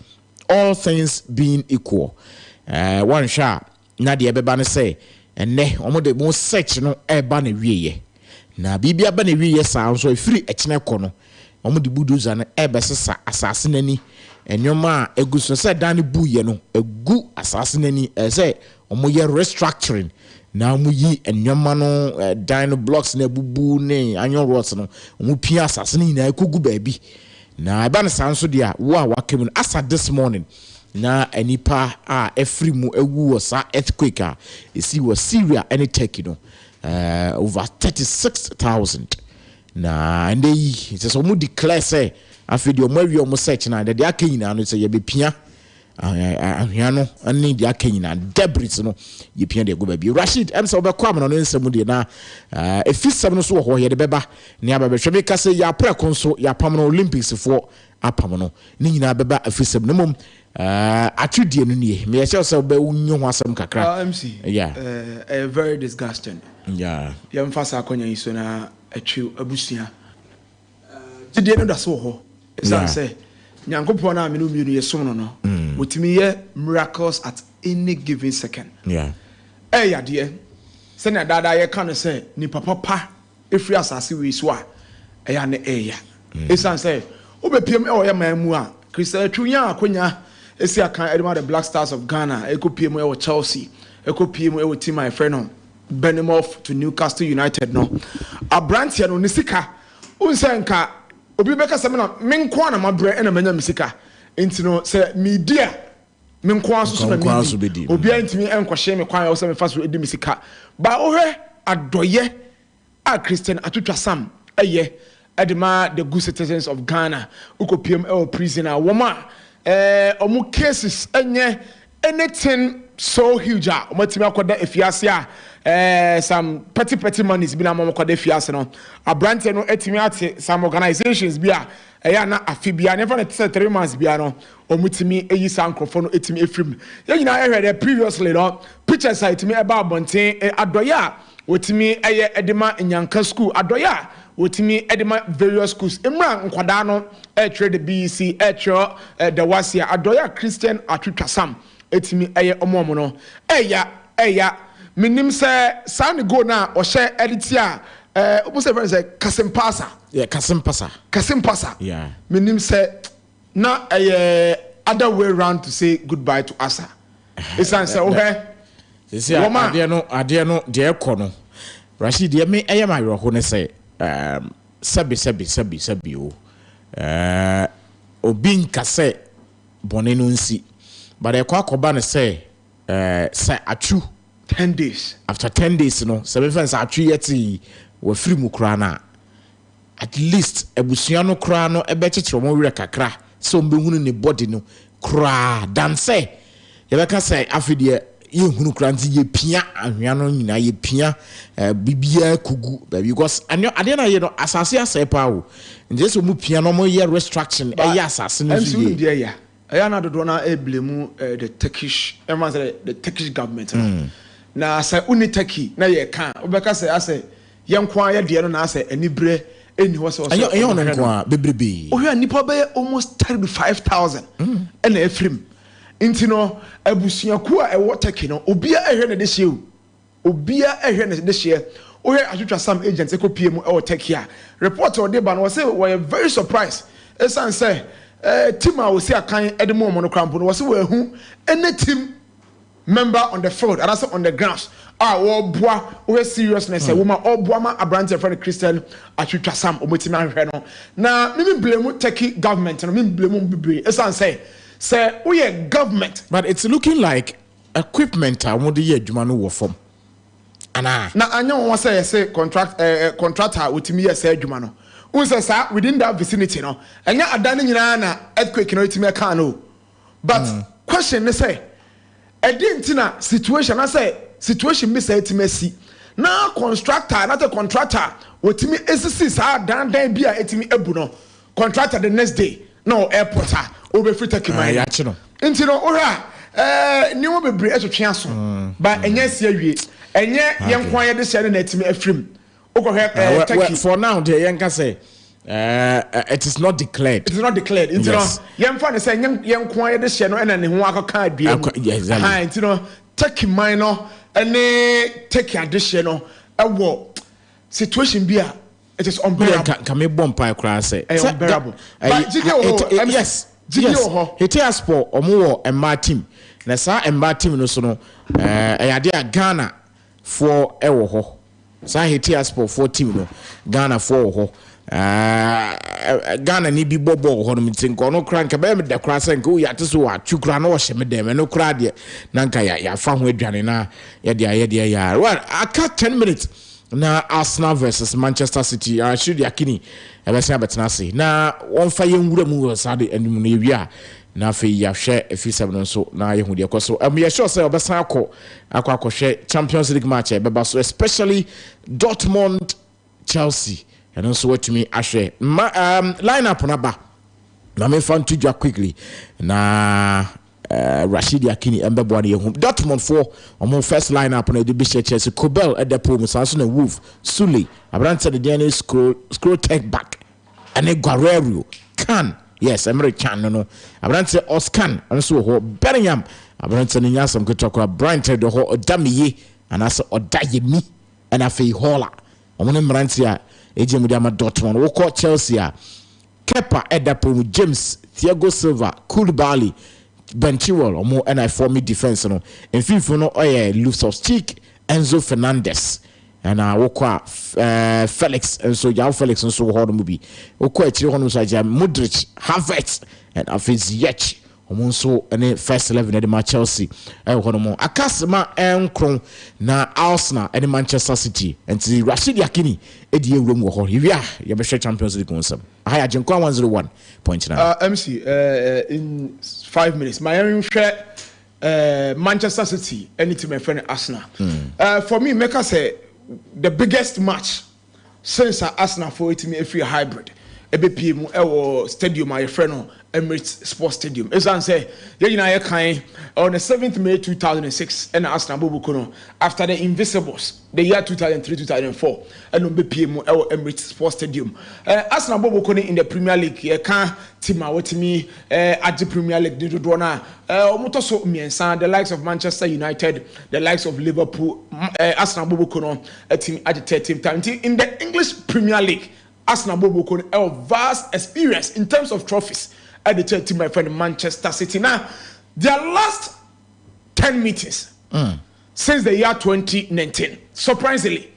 wan hwa na de ebeba no say enne omode mo search no eba na wieye na bibia ba na wieye sa so free echene ko no omode buduza no ebesesa asase nani enyoma eguso say dan buye no egu asase nani say omoye restructuring na mu yi enyoma no dino blocks na bubu ne anyon rots no mu pia asase ni na ekugu baabi na eba ne sanso dia wo a wakem asa this morning na anipa a every mu ewu osa earthquake a esi wo Syria and Turkey no over 36,000 na and they so mu declare say afidi omawi omo search na de akanyina no say ye bepia ahwano ani de akanyina debris no ye pia de go ba bi Rashid em say obekwa no nsem de na efisem no so ho ye de beba ne ababehwe be ka say ya prekonso ya pam no Olympics for apam no ni nyina beba efisem no mom atudie no nie me say say be unyo ho asem kakra MC yeah very disgusting yeah ye mfasa akonya iso na atwu abusia tidie no da so ho say say nyankopon na amenu mienu yesom no no mutimi ye miracles at any given second yeah yade se na dada ye kan say ni papa efri asase we so a ya ne eya esan say obepiem ye mamu a Christian atwunya akonya esi akan edema the Black Stars of Ghana ekopiem e wo Chelsea ekopiem e wo team my friend no Bournemouth to Newcastle United no abrantia no nisika unsenka obi beka se me na menko na mabre na manya misika entino se media menko aso na media obi antimi enkwahye me kwan o se me faso edi misika ba ohwe adoye a Christian atutwa sam eye edema the good citizens of Ghana ukopiem e prisoner woma omu cases enye anything so huge a omatimi akoda efiase a some petty monies bi na mo akoda efiase no abrante no etimi ate some organizations bi a eya na afibia never na 3 months bi no omutimi eyi sankrofo no etimi efrim ye nyina ehwede previously no picture site mi eba abonten adoya wotimi eye edema nyanka school adoya wotimi edema various schools emra nkwada no trade the BEC the wasia adoya Christian atwitwasam etimi eye omo no eya minim say sound go na o share edit a almost everyone say Kasimpasa yeah minim say na other way round to say goodbye to Asa it's answer okay see ade no de ekono Rashid de me eye my ro ne say sabi o obi nkase bone no nsi but akoba ne say atu 10 days after 10 days no seven friends atu yeti we free mu kra na at least ebusua no kra no ebe chechiro mo wire kakra so mbehunu ne body no kra dan say ye beka say afide ye hunu kra nti ye pia ahwea no nyina ye pia bibia kugu because ade na ye no asase asai pa wo nje so mu pia no mo ye restriction e ya asase no so ye I na do na blame the Turkish the Turkish government na say uni Turkey na ye kan obeka say ase yenkwa ye de no na ase anibre eni ho se ayo no nkwa bebrebe ohia nipa be almost 35,000 na efrim nti no abusuaku a ewo Turkey no obia ehwe na de hye obia ehwe na de hye ohia atwatwa some agents ekopie mu ewo Turkey a report o de ba no say we are very surprised esan say team I will see a kind of monocramp was who any team member on the field and also on the grounds. We seriousness, a woman or Buama, a branch of friend Christian, I should trust some Omotima. Now, maybe blame Turkey government and I mean blame Bibi. As I say, we are government, but it's looking like equipment. I want the year Jumanu war from. Now, I know what say contractor with me, say Jumano. Within that vicinity, no, and yet a dining na earthquake, no, it's me a canoe. But question, they say, I didn't situation. I say, situation miss it messy. Now, contractor, not a contractor, what me is down there be a etimi ebuno. Contractor the next day, no airport, over free taking my yachino. Into no, ora, new be break as a chance, but and yes, and yet, young quiet the setting at me a film. For now, the young say it is not declared. It is not declared. Yes. Young fan is saying young quiet the channel and then who can't be take minor and take additional a war situation be it is unbearable. Can me bomb pie crash say unbearable. Yes. It has for or more and my team. Nessa and my team no so Ghana for ewo. So he tears for 14 no Ghana for Ghana ni bi bobo ho no mitin ko no kran ka be me de kra sen ko ya teso wa twukra no hye me dem no kra de na nka ya fa ho adwane na ye de ya well aka 10 minutes na Arsenal versus Manchester City should yakini e be se abetena se na won fa ye nwura mu sade anim no ewia na fe ya hwe efi7 no so na ye hu de koso ye sure say obesan akọ Champions League match e beba so especially Dortmund Chelsea and also what to me ahwe line up na ba na me fan to you quickly na Rashid Yakini embebo na ye hu Dortmund for omo first line up na de be Chelsea Kobel at the pom so na Wolf Sule abrante de DNA scroll tech back and Guerrero can yes, Emirates Chan no. Abrante Oscan and so ho Bellingham. Abrante Nyasam Kutokwa Brante the ho Odamiye and also Odayemi and Afi Hola. Omone Mrantia Ejemudama Dortmund. We call Chelsea. Kepa Edapum James Thiago Silva Koulibaly Ben Chilwell omo and I form defense no. In FIFA no Loftus-Cheek Enzo Fernandez. And wokwa Felix and so João Felix and so hard movie. Wokwa echi hono so ja Modric, Havertz and Afiz Ziyech. Omonso ene first 11 at the Chelsea. Hono mo akasema enkron na Arsenal and Manchester City. And the Rashid Yakini edi ewrom wo ho. Yia ye be Champions League onsam. Aha AGYENKWA 101.9. MC in 5 minutes. My share Manchester City any team my friend Arsenal. For me make us say the biggest match since Arsenal for it me a free hybrid. ebepie mu ewo stadium a yefrɛ no Emirates Sports Stadium. Esan say you know kind on the 7th May 2006 and Arsenal Bobukono after the Invisibles the year 2003-2004 and on BPM Emirates Sports Stadium. Arsenal Bobukono in the Premier League ye can team with me at the Premier League do dona omotoso miensa the likes of Manchester United, the likes of Liverpool, Arsenal Bobukono a team at the 13th time in the English Premier League. Arsenal Bobukono a vast experience in terms of trophies. At the team, my friend Manchester City. Now, their last 10 meetings since the year 2019, surprisingly,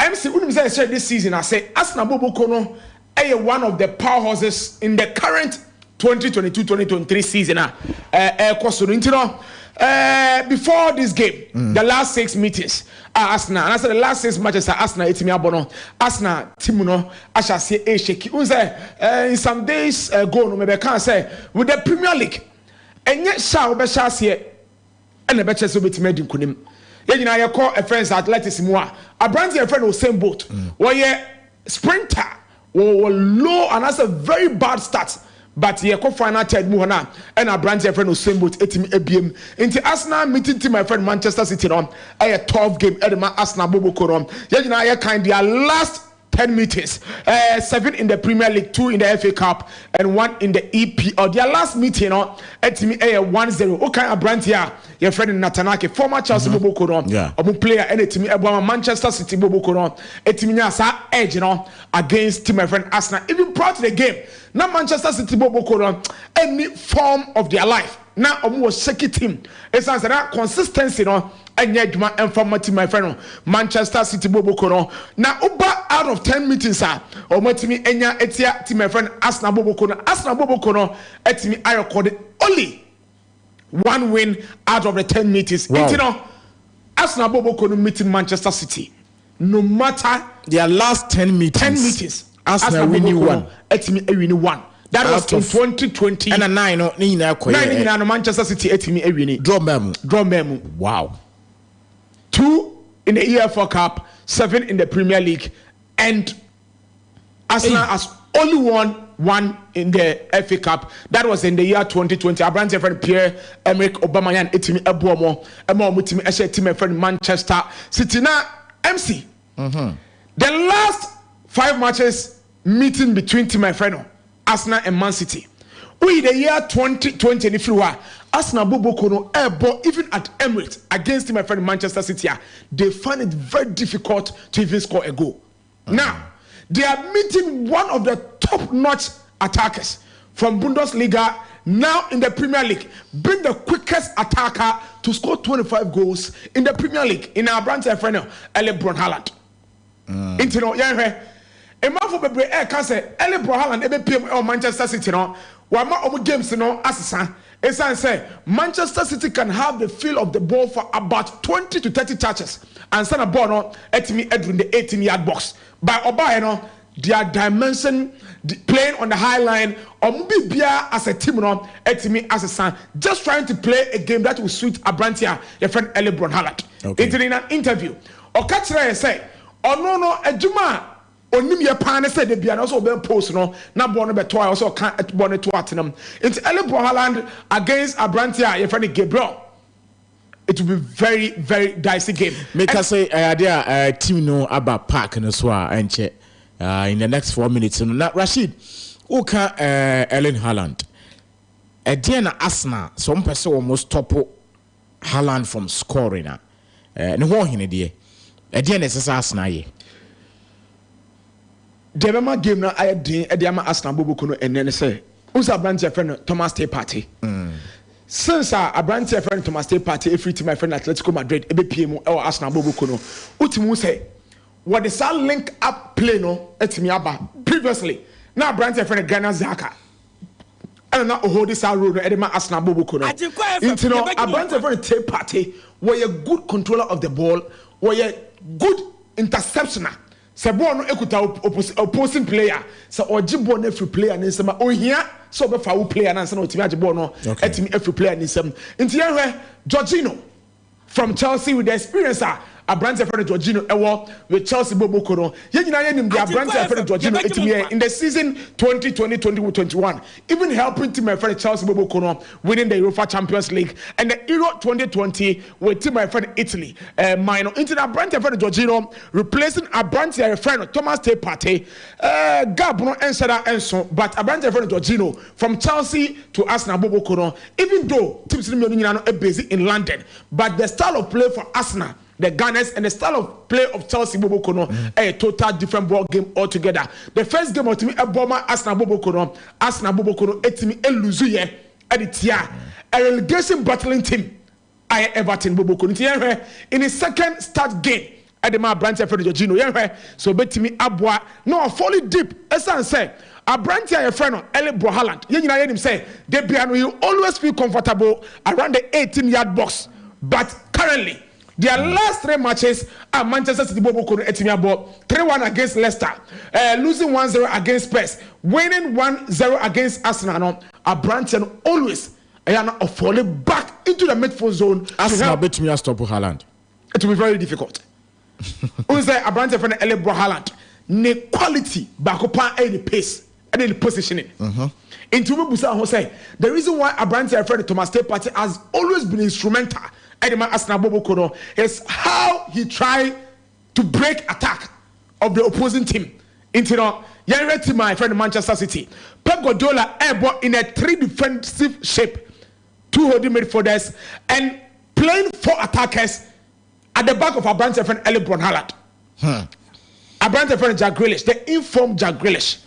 MC Unimza said this season, I say Arsenal Bobukono is one of the powerhouses in the current 2022-2023 season. Before this game, the last 6 meetings Arsenal, and I said the last 6 matches are Arsenal itimi abono Arsenal timuno asha say e sheki unse in some days ago no maybe can say with the Premier League enye sha obesha se and the beche so betime di nkunim ye nyina ye call a friends athleticism a brand your friend o same boat where sprinter or low and that's a very bad start. But he ko final third mu hona and a brand friend no same boat etimi abiem into Arsenal meeting team my friend Manchester City on a 12 game edema Arsenal Bobukono yegina ye kind their last 10 meetings 7 in the Premier League, 2 in the FA Cup and 1 in the EP or their last meeting etimi 1-0 o kind of brand here your friend Natanake former Chelsea Bobukono omu player and etimi ebo Manchester City Bobukono etimi nya sa edge against team my friend Arsenal even prior to the game. Now Manchester City Bobukono any form of their life. Now was shaky team. It's answer that consistency and yet and from my friend Manchester City Bobukono. Now out of 10 meetings or me enya etia to my friend Arsenal Bobukono. Arsenal Bobukono etimi I recorded only 1 win out of the 10 meetings. Wow. Arsenal Bobukono meeting Manchester City. No matter their last 10 meetings. Arsenal winning 1. Etimi winning 1. That was in 2020. And a 9 9 Manchester City etimi winning. Draw memo. Wow. 2 in the EFL Cup, 7 in the Premier League, and Arsenal has only won 1 in the FA Cup. That was in the year 2020. Our brand friend Pierre-Emerick Aubameyang etimi ebuomo mutimi eshe team friend Manchester City na MC. The last 5 matches meeting between team my friend Arsenal and Man City. We the year 2020 if you are Arsenal Bobukono even at Emirates against my friend Manchester City, they find it very difficult to even score a goal. Now they are meeting one of the top-notch attackers from Bundesliga now in the Premier League, being the quickest attacker to score 25 goals in the Premier League in our brand friend Erling Haaland. Emafo bebre can say Erling Haaland ebe PM or Manchester City no wama omu games no asesa esan say Manchester City can have the feel of the ball for about 20 to 30 touches and send a ball no etimi edwin the 18-yard box by oba no their dimension playing on the high line omu bibia as a team no etimi asesa just trying to play a game that will suit Abrantia your friend Erling Haaland. In an interview okachira say ono no adwuma onim ye pan say de bia no so be post no na ball no beto also kan ball no to atenam into Erling Haaland against Abrantia your friend Gabriel. It will be very very dicey game. Make us say idea team no about park no so enche in the next 4 minutes no Rashid oka Erling Haaland na Arsenal some person almost stop Haaland from scoring no ho hine de na Arsenal ye the Bema game now I did Ediama Arsenal Bobukono and then say who's a branch friend Thomas Day Party. Since a branch friend Thomas Day Party every to my friend Atletico Madrid EBPM or Arsenal Bobukono Utimu say what the sal link up play no etimiaba previously now branch friend Ghana Zaka and now hold this road Edema Arsenal Bobukono into no a branch friend Tay Party were a good controller of the ball were a good interceptioner. Se ball no ekuta opposing player se oji ball no every player ni nsema ohia so be fa wo player na nsa na otimi age ball no etimi every player ni nsem nti ye Jorginho from Chelsea with the experience abrante friend Jorginho ewo with Chelsea Boboko no ye nyina ye nim the abrante friend Jorginho etimi in the season 2020-2021 even helping team my friend Chelsea Boboko no winning the UEFA Champions League and the Euro 2020 with team my friend Italy minor into the abrante friend Jorginho replacing abrante friend Thomas Partey gap no ensada enso but abrante friend Jorginho from Chelsea to Arsenal Boboko no even though teams no based in London but the style of play for Arsenal the Gunners and the style of play of Chelsea Boboko no a total different ball game altogether. The first game of team Eboma Arsenal Boboko no etimi eluzu ye editia a relegation battling team I Everton Boboko in his second start game at the ma branch for the Jorginho so betimi abwa no folly deep esan say a branch your friend Erling Haaland you know him say they you always feel comfortable around the 18-yard box but currently their last 3 matches are Manchester City Boboko etimi abo 3-1 against Leicester losing 1-0 against Spurs winning 1-0 against Arsenal no a branch and always a falling back into the midfield zone. Arsenal bet me a stop Haaland. It will be very difficult. Who say a branch friend Erling Haaland ne quality back up any pace and the positioning. Into me busa who say the reason why a branch friend Thomas Partey has always been instrumental at the Arsenal Boboko no is how he tried to break attack of the opposing team into the my friend Manchester City. Pep Guardiola airborne in a 3 defensive shape, 2 holding midfielders and playing 4 attackers at the back of our branch friend Erling Haaland. Our branch friend Jack Grealish, the informed Jack Grealish.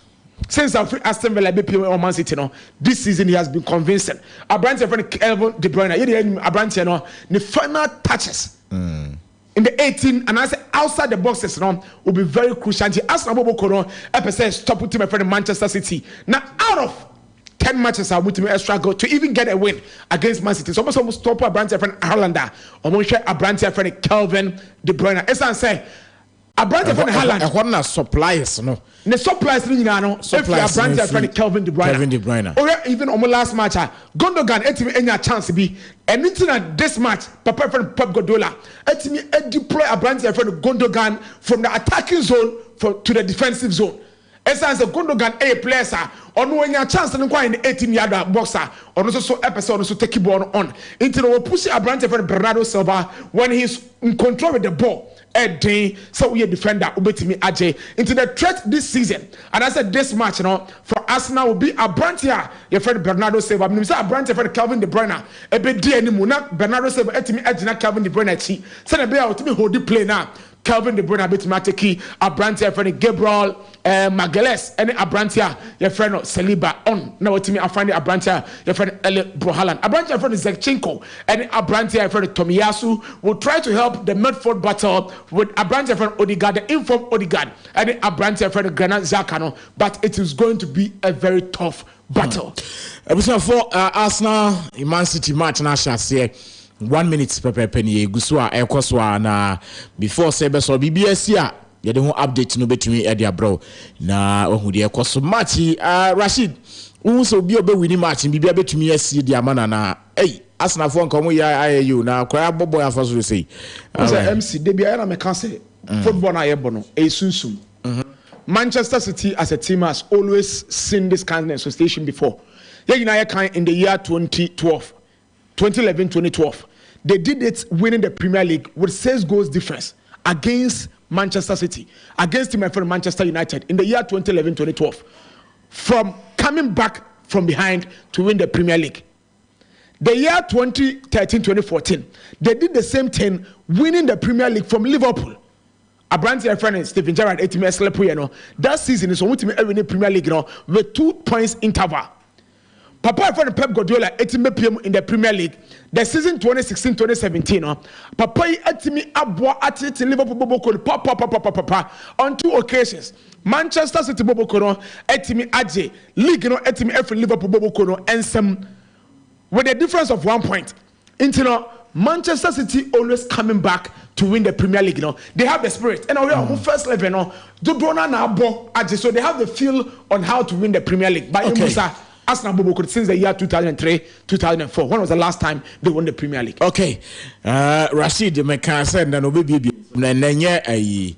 Since Aston Villa BPO or Man City this season he has been convincing. Our branch friend Kevin De Bruyne, our branch the final touches. In the 18 and I say outside the boxes will be very crucial. Arsenal Boboko no stop with my friend Manchester City. Now out of 10 matches I want to struggle to even get a win against Man City. So almost stop a branch friend Haaland. Almost share a branch friend Kevin De Bruyne. As I say a branch friend Haaland. What na suppliers no. The suppliers ni no. If a branch friend Kevin De Bruyne. Or even on my last match Gundogan etimi enya chance bi. And into this match, Papa friend Pep Guardiola, etimi deploy a branch friend Gundogan from the attacking zone to the defensive zone. Essence Gundogan a player on when your chance to inquire in the 18-yard boxer or also so episode so take ball on. Into the push a branch friend Bernardo Silva when he's in control with the ball. So we a defender ubetimi Ajay into the threat this season. And I said this match for Arsenal will be a branch here. Your friend Bernardo Silva. I mean, a branch friend Calvin De Bruyne. A bit dear anymore. Bernardo Silva etimi Ajina Calvin De Bruyne chi. Send a bit out to me hold the play now. Calvin De Bruyne bit mateki a branch friend Gabriel Magalhaes and a branch here. Your friend Saliba on. Now to me I find a branch here. Your friend Erling Haaland. A branch friend Zinchenko and a branch here friend Tomiyasu will try to help the midfield battle with a branch friend Odegaard, the informed Odegaard, and a branch friend Granit Xhaka. But it is going to be a very tough battle. For Arsenal, Man City match na share 1 minute per penny gusua ekoswa na before sebe so BBS ya yede ho update no betumi e dia bro na ohu de ekoso match Rashid who so bi obewini match bibia betumi asi dia mana na Arsenal for nkomo ya ayu na kwaya bobo ya faso say MC de bia na me kan say football na yebo no sunsum Manchester City as a team has always seen this kind of association before. In the year 2011-2012, they did it winning the Premier League with 6 goals difference against Manchester City, against my friend Manchester United in the year 2011-2012, from coming back from behind to win the Premier League. The year 2013-2014, they did the same thing, winning the Premier League from Liverpool. A branch friend Steven Gerrard that season is on winning Premier League with 2 points interval. Papa friend Pep Guardiola etime in the Premier League the season 2016-2017 Papa etime aboa atete Liverpool boboko papa on 2 occasions. Manchester City boboko etime aje league etime every Liverpool boboko ensem with a difference of 1 point. Into Manchester City always coming back to win the Premier League. They have the spirit. And we are first level. So they have the feel on how to win the Premier League. But Arsenal Boboko since the year 2003-2004. When was the last time they won the Premier League? Okay. Rashid, me can say that no baby nenye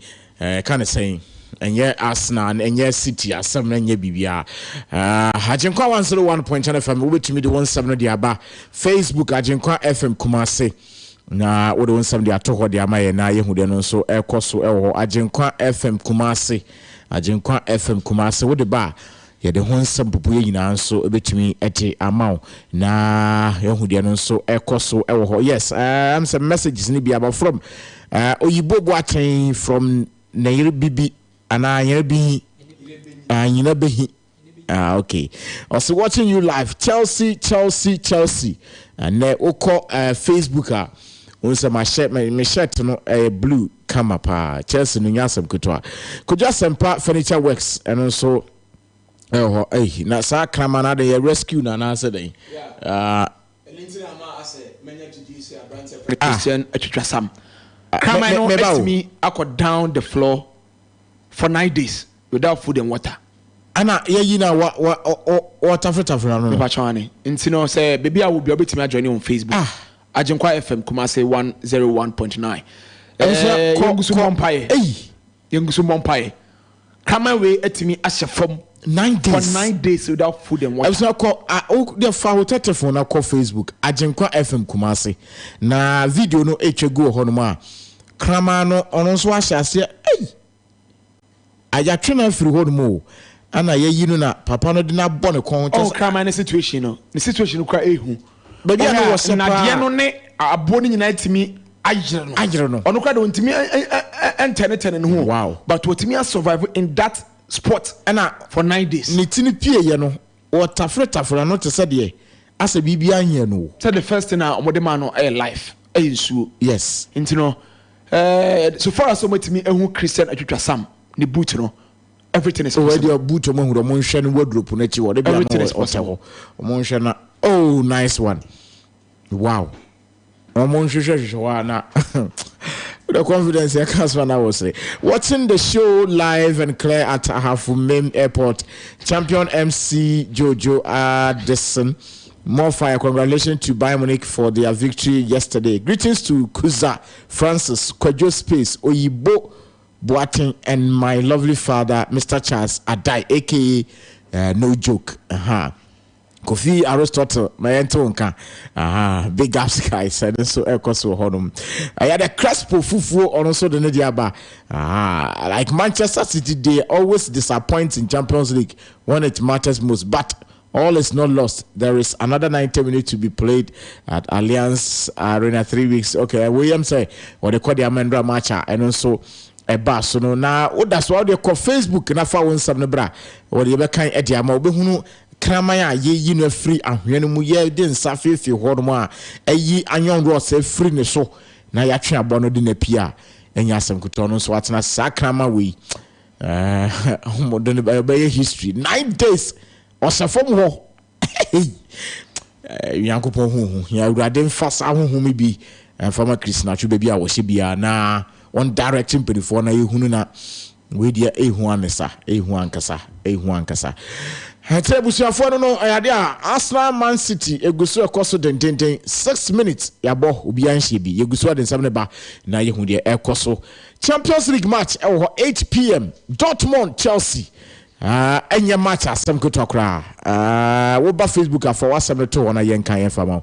kind of saying enye Arsenal enye City asem enye bibia Agyenkwa 101.1 FM we betimi de 17 de aba Facebook Agyenkwa FM Kumase na wo de 17 de atoho de amaye na yehu de no so ekoso ewo Agyenkwa FM Kumase Agyenkwa FM Kumase wo de ba ye de honsam popo ye nyina so ebetimi ete amaw na yehu de no so ekoso ewo ho yes am some messages ni bia from oyibo boaten from Nairi Bibi ana Yebi anyina behi okay also watching you live Chelsea and oko Facebook unse my shirt no blue come up Chelsea no nyasem kutwa koja sempa furniture works and also na sa krama na de rescue na say den elinti ama ase menya to DC Abrante Christian atwitwa sam krama no let me akọ down the floor for 9 days without food and water. Ana ye na water no. Bachwane. Nti no say baby I will be able to join you on Facebook. Agyenkwa FM Kumase 101.9. Yengusu Mompaye. Yengusu Mompaye. Kama we etimi ashe from 9 days. For 9 days without food and water. I was call the file telephone na call Facebook. Agyenkwa FM Kumase. Na video no go ho no ma. Krama no ono so ashe ase aya twena firi ho mo ana ye no na papa no de na bɔ ne kon to krama ne situation no kwa ehu baby no was na de no ne abo ne nyina timi agire no ono kwa de ntimi entene ho wow but otimi survive in that spot ana for 9 days ne tini pie ye no o tafre no te said ye asa bibia anya no said the first thing omode man no life nsuo yes nti no so far as omotimi ehu Christian atwitwa sam ni boot no everything is already your boot mo huro mo nhwe no wardrobe na chi wo de bia mo mo nhwe na oh nice one wow mo nhwe wa na the confidence I can't when I was say watching the show live and clear at Ahafumem Airport champion MC JOJO ADERSON more fire. Congratulations to Bayern Munich for their victory yesterday. Greetings to Kuza Francis Kwajo Space Oyibo Boating and my lovely father, Mr. Charles Adai, aka No Joke. Kofi Aristotle, my entonka. Big ups, guys. And so, Ekoso Honum. I had a Crespo Fufu on also the Nediaba. Like Manchester City, they always disappoint in Champions League when it matters most. But all is not lost. There is another 90 minutes to be played at Allianz Arena 3 weeks. Okay, William say, what they call the Amendra match, and also. Barcelona na that's why they call Facebook na fa won sam ne bra what they be kan e dia ma obehunu kramaya ye no free ahwe no mu ye de nsafefe ho no a ayi anyon ro se free ne so na ya twe abo no de na pia enya asem kuto no so atena sakrama we modern by history 9 days osafom ho yankopon hu ya urade mfasa hu mi bi fama Christina chu baby a wo hye bia na on directing before na ehunu na we dia ehu anesa ehu ankasa hete busuafo no ayade a Arsenal Man City egusu ekoso den 6 minutes yabo obi anhye bi yegusu den 7 ba na yehu dia ekoso Champions League match 8 p.m. Dortmund Chelsea enya match asem kotokra wo ba Facebook afọ wasem to wona yenkan yefama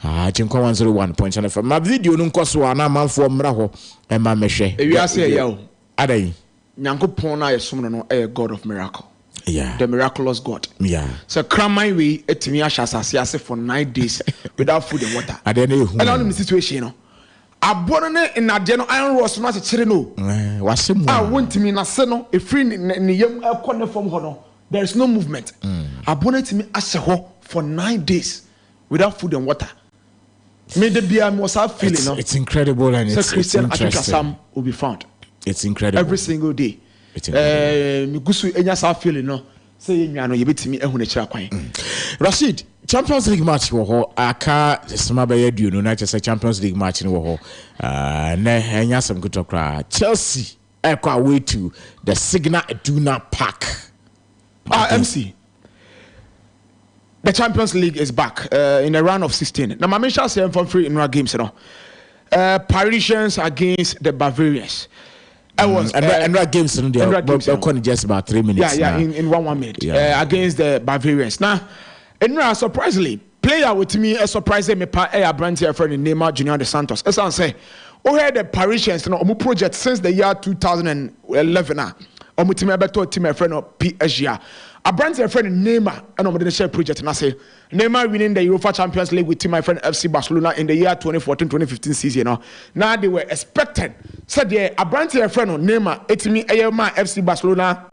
Agyenkwa 101.1 FM ma video no nkoso ana manfo mra ho e ma mehwe ewiase ya o adai nyankopon na yesom no God of miracle yeah the miraculous God yeah so kramai we etimi ahya asase for 9 days without food and water adai na ehu and on the situation no abono ne inade no iron rods no akere no wasem wontimi na se no e free ne yam ekone from ho no there is no movement abono timi ase ho for 9 days without food and water me the bia me was have feeling no it's incredible and so Christian Atwitwa will be found it's incredible every single day me gusu enya sa feeling no say yenwa no yebetimi ehune kira kwan Rashid Champions League match wo ho aka sema be yadu no na chese Champions League match ni wo ho na enya sam kutokra Chelsea ekwa way to the Signal Iduna Park MC the Champions League is back in a round of 16 now my mention say from free in our games you know Parisians against the Bavarians. I was and that games in the just about 3 minutes. In 1 minute against the Bavarians. Now, and surprisingly, player with me a surprise me pa a brand here friend Neymar Junior de Santos. As I say, we had the Parisians project since the year 2011. Team team friend of PSG. A brand here friend Neymar and the share project. And I say Neymar winning the UEFA Champions League with team my friend FC Barcelona in the year 2014-2015 season. Now they were expected. Said a brand here friend of Neymar, me FC Barcelona.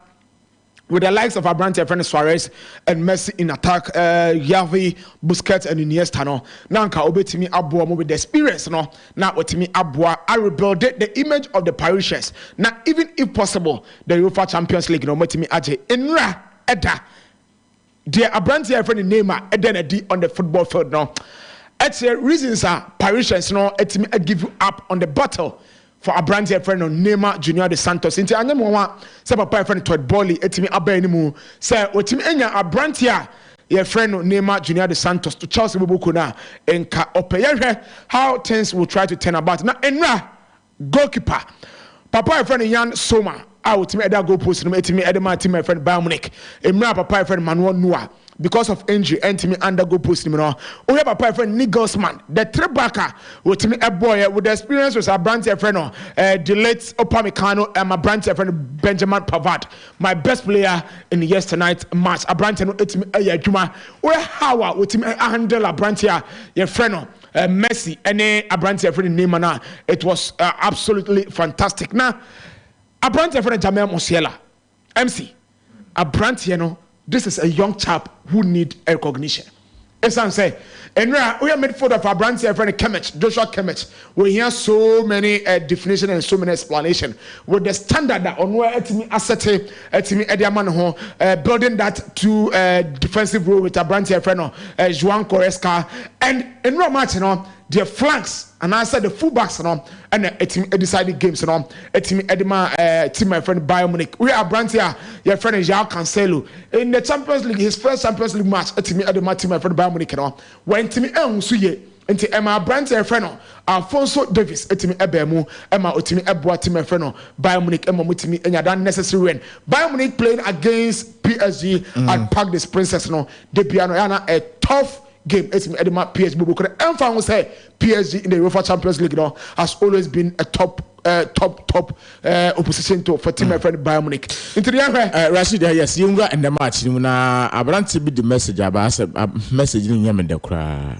With the likes of our brand friend Suarez and Messi in attack, Xavi, Busquets and Iniesta. Now, obetimi abua with the experience. Now, otimi abua, I rebuild the image of the Parisians. Now, even if possible, the UEFA Champions League. Otimi aje inra eda. Dear a brand friend Neymar eden on the football field. Now, it's the reasons are Parisians. Otimi give you up on the battle. For a brand here friend of Neymar Junior de Santos. Into anya mwa say papa friend Todd Bolly etimi aba ni mu say otimi enya a brand here your friend Neymar Junior de Santos to Chelsea Bobuku na enka opeye how things will try to turn about. Now enra goalkeeper papa friend Yan Soma out me eda goal post no etimi edema team my friend Bayern Munich. Emra papa friend Manuel Noah because of injury entimi undergo post no we have papa friend Nigelsmann the three backer with me a boy with the experience with our brand friend the late Upamecano and my brand friend Benjamin Pavard my best player in the yesterday match a brand no etimi ayadwuma we how with me handle a brand here your friend Messi and a brand friend Neymar na it was absolutely fantastic. Now a brand friend Jamel Musiala MC a brand here no this is a young chap who need recognition. As I say, and we are made for the brand friend Kimmich, Joshua Kimmich. We hear so many definition and so many explanation with the standard that on where etimi asset etimi ediaman ho building that to defensive role with a brand friend Joan Goretzka and in real match their flanks and I said the fullbacks and a team decided games a team edema team my friend Bayern Munich. We are brand here your friend Joao Cancelo in the Champions League his first Champions League match a team edema team my friend Bayern Munich when team suye into Emma brand here friend Alfonso Davis a team ebemu Emma otimi ebwa team my friend Bayern Munich Emma mutimi and that necessary win Bayern Munich playing against PSG at Parc des Princes the piano a tough game. It's Edema PSG Bobo. And found say PSG in the UEFA Champions League has always been a top opposition to for team my friend Bayern Munich. Into the Rashid, yes, you and the match. You na abranti be the message about a message in Yemen the cry.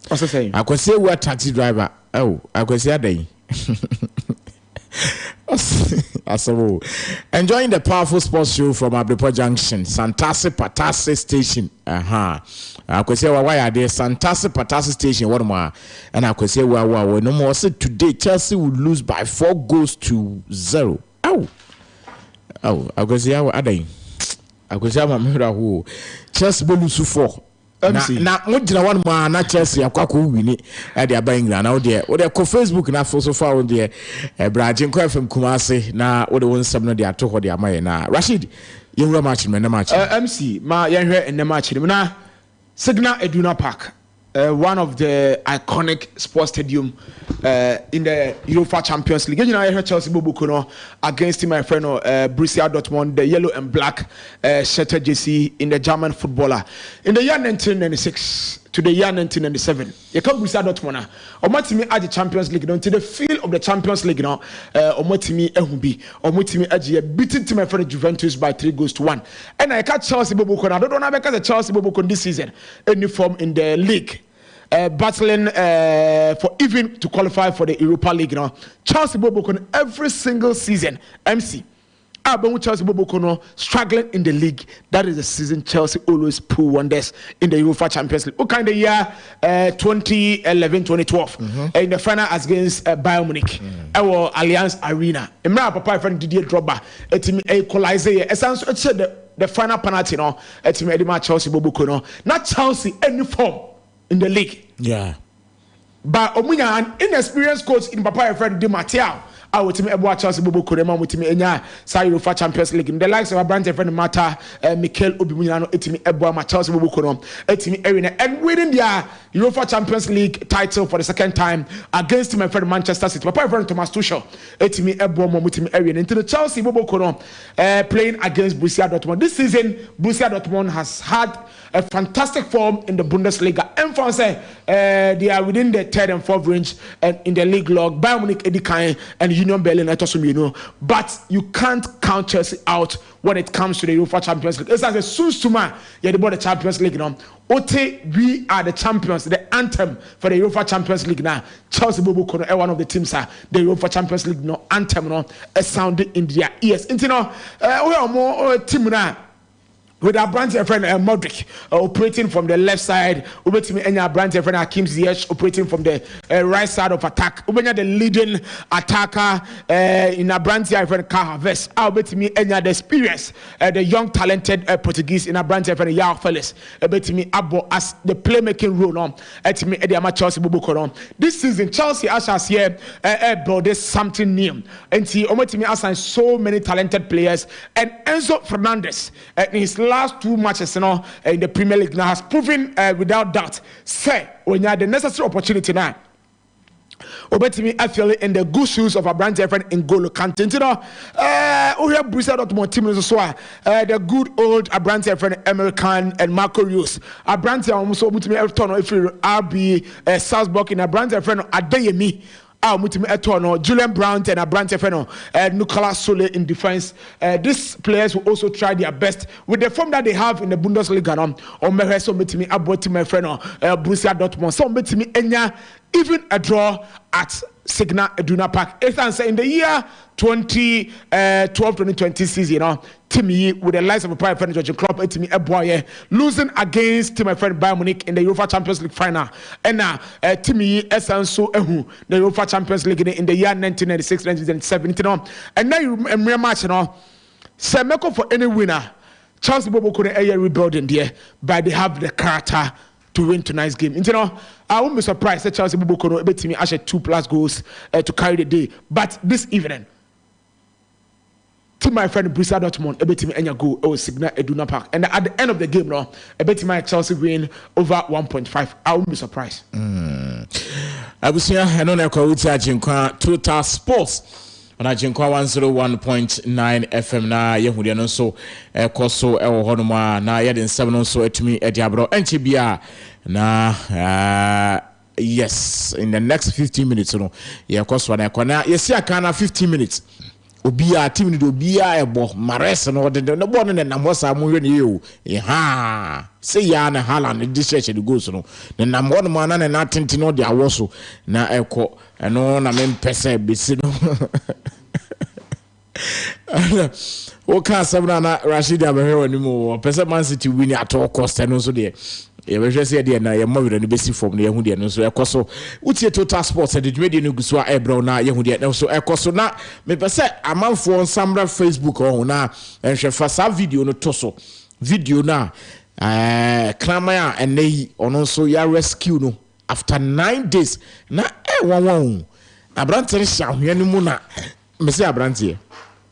What's the saying? I could say we are taxi driver. Oh, I could say a day. Enjoying the powerful sports show from Abripo Junction, Santasi Patasi Station. I could say why are there Santasi Patasi Station? What more? And I could say wow. No more. Said today Chelsea will lose by 4-0. I could say how are they? I could say I'm who Chelsea will lose 4. Na mujina one man na Chelsea akwako wini e dey ba England na wo dey ko Facebook na so far wo dey AGYENKWA FM Kumasi na wo dey won sam no dey ato ho dey amaye na Rashid yewura match me na match MC ma yenhwe en match ni na Signal Iduna Park one of the iconic sports stadium in the UEFA Champions League. You know, I heard Chelsea Bobuku against my friend Borussia Dortmund, the yellow and black shirted JC in the German footballer. In the year 1996 to the year 1997, you come Borussia Dortmund. Omotimi at the Champions League, to the feel of the Champions League now. Omotimi Ehumbi, Omotimi Aji beating to my friend Juventus by 3-1. And I catch Chelsea Bobuku. I don't know because the Chelsea Bobuku this season any form in the league. Battling for even to qualify for the Europa League now. Chelsea Bobuku every single season. MC. Chelsea Bobuku struggling in the league. That is the season Chelsea always pull wonders in the UEFA Champions League. What kind of year? 2011-2012 in the final against Bayern Munich. Our Allianz Arena. Emra Papa friend Didier Drogba. Etimi equalizer. Essentially the final penalty no. Etimi edema Chelsea Bobuku not Chelsea any form in the league. Yeah. But Omunya an inexperienced coach in Papa friend Di Matteo a wotimi ebo Chelsea bobo korema wotimi enya sa UEFA Champions League in the likes of Abrante friend Mata Mikel Obimunyana no etimi ebo ma Chelsea bobo korom etimi ewina and winning their UEFA Champions League title for the second time against my friend Manchester City. Papa friend Thomas Tuchel etimi ebo mo wotimi ewina into the Chelsea bobo korom playing against Borussia Dortmund. This season Borussia Dortmund has had a fantastic form in the Bundesliga. And for say they are within the third and fourth range and in the league log. Bayern Munich, Edikain, and Union Berlin, but you can't count Chelsea out when it comes to the UEFA Champions League. It's as a soon yeah, they bought the Champions League now. Ote, we are the champions, the anthem for the UEFA Champions League now. Chelsea Bobo Kono, one of the teams are the UEFA Champions League no anthem no sounding in their ears. You know, we are more team now. With our brand friend Modric operating from the left side, Ubetimi Enya brand friend Hakim Ziyech operating from the right side of attack. Ubenya the leading attacker in our brand friend Kai Havertz. Ubetimi Enya the experience, the young talented Portuguese in our brand friend Yao Felix. Ubetimi Abo as the playmaking role on. Etimi Ediama Chelsea Bubukoron. This season Chelsea as here brought something new. And see Ubetimi assigned so many talented players and Enzo Fernandez in his last 2 matches in the Premier League now has proven without doubt say when you had the necessary opportunity now Obetimi actually in the good shoes of a brand friend in N'Golo Kante. You know, we have Borussia Dortmund team as well. The good old Abrante friend American and Marco Reus. Abrante almost Obetimi Everton if you RB Salzburg in Abrante friend Adeyemi. Julian Brandt and Abrante Feno, Nicolas Sole in defense. These players will also try their best with the form that they have in the Bundesliga. Or Mereso Metimi Abotime Feno, Borussia Dortmund. So Metimi Enya, even a draw at Signa Iduna Park. It's in the year 2012-2020 season, Timmy with the likes of a private friend George Klopp, Timmy Eboye losing against my friend Bayern Munich in the UEFA Champions League final, and now Timmy Esanso Ehu the UEFA Champions League in the year 1996-1997, and now you match Semeko for any winner. Chelsea Bobo could rebuilding there, but they have the character to win tonight's game. You know, I won't be surprised that Chelsea Bobo could bet me actually 2+ goals to carry the day. But this evening, to my friend Borussia Dortmund, bet me any goal or Signa Iduna Park, and at the end of the game, no, bet me Chelsea win over 1.5. I won't be surprised. Abusia, I don't know AGYENKWA Total Sports. On AGYENKWA 101.9 FM na yehude no so ekoso ewo honoma na yeden 7 no so etumi ediabro enchibia na yes in the next 15 minutes no yekoso na ekona yesi aka na 15 minutes obia team ni obia ebo mares no de no bo no na mosa munwe ne yewu ha say ya na Haaland this church the goals no na mo no ma na atenti no de awoso na eko eno na mempese besi no okay sabna na Rashid Abehewa ni mo pese Man City win at all cost no so de e be hwese de na ye mawira no besi form na ye hu de no so ekoso utie Total Sports de dwumedi no guso a ebro na ye hu de no so ekoso na me pese amanfo nsamra Facebook o na enhwe fa sa video no to so video na klamaya enei ono so ya rescue no after 9 days na won abrante sha hwani mu na me se abrante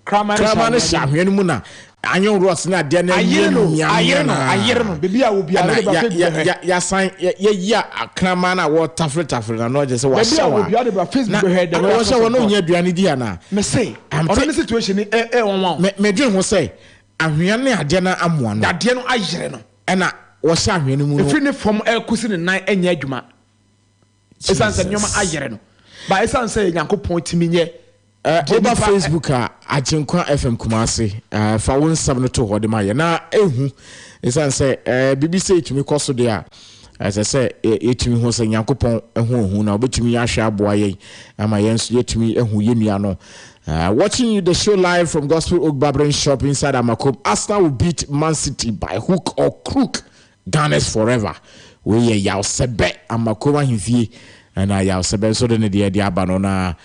kramane sha hwani mu na anyo ross na de na ayero bebi a obi a ya sign ya kramane na wo tafre na no je se wa sha wa bebi a obi a Facebook head na wo sha wo no nya aduane di ana me say on situation won me dwen ho say ahwani ade na amoa no ade no ayere no na wo sha hwani mu no efri ne form kusi ne nan enya adwuma esanse nyoma ayere no ba esanse Nyankopon timi nye over Facebook AGYENKWA FM Kumasi fa won sabno to hode ma ye na ehu esanse BBC etumi koso de a as I say etumi ho se Nyankopon ehu na obetumi ahwe aboa ye ama ye nso etumi ehu ye nua no. Watching you the show live from Gospel Oak Barbering Shop inside Amakom. Arsenal will beat Man City by hook or crook. Gunners forever. We yaw sebe Amakom ahifie na yaw sebe so de ne de abanona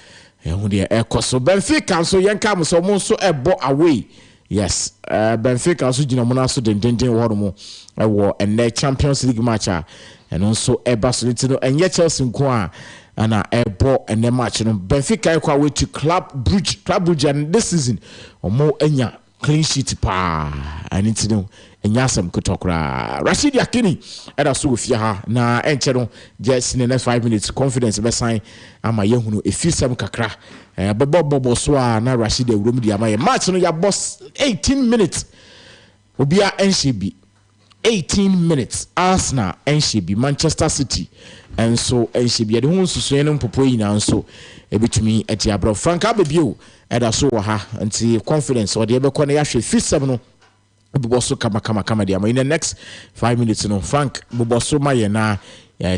ehun de ekoso Benfica so yenka mo so mo so ebo away. Yes, Benfica so gina mo na so dendenden wo mo ewo and the Champions League match and also Barcelona and Chelsea nko a and ebo and the match no Benfica ekwa way to Club Brugge and this season omo enya clean sheet pa and it's no enya sam kutokra Rashid Yakini eda so ofia ha na enche no just in the next 5 minutes confidence be sign ama yehunu efisam kakra bobo so na Rashid ewurom di ama match no ya boss 18 minutes obia NCB 18 minutes Arsenal NCB Manchester City and so NCB the hu susu no popo yina nso ebetumi ati abro Frank abebio eda so wa ha anti confidence or de be ko na ya hwe fisam no boboso kama dia in the next 5 minutes no Frank boboso ma ye na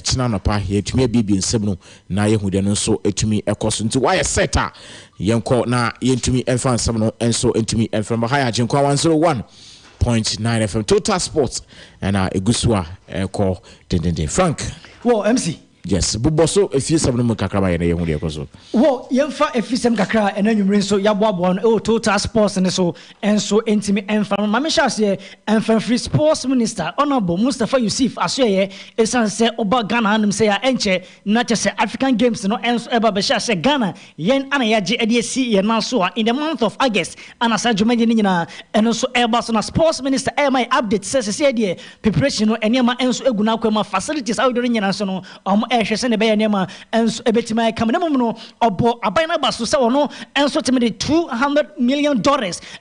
china no pa ye tumi bibi nsem no na ye hu de no so etumi ekoso nti why seta yenko na ye tumi enfa nsem no enso etumi enfa ma high AGYENKWA 101.9 FM Total Sports and egusua eko den Frank well MC yes boboso efisem no kakra ye na ye hu de ekoso well yemfa efisem kakra enanwumre so yaboabo no Total Sports ne so enso entimi enfa mama shase enfa free sports minister honorable Mustafa Yusuf asoye esanse oba Ghana anum say ya enche na chese African Games no enso eba be shase Ghana yen ana yaje ede si ye na so in the month of August ana sa dwumaje ni nyina eno so eba so na sports minister my update says say preparation no enema enso eguna kwema facilities awdo nyina so no ehwese ne be ya nema enso ebetima kam na mum no obo abana baso se wono enso timi de $200 million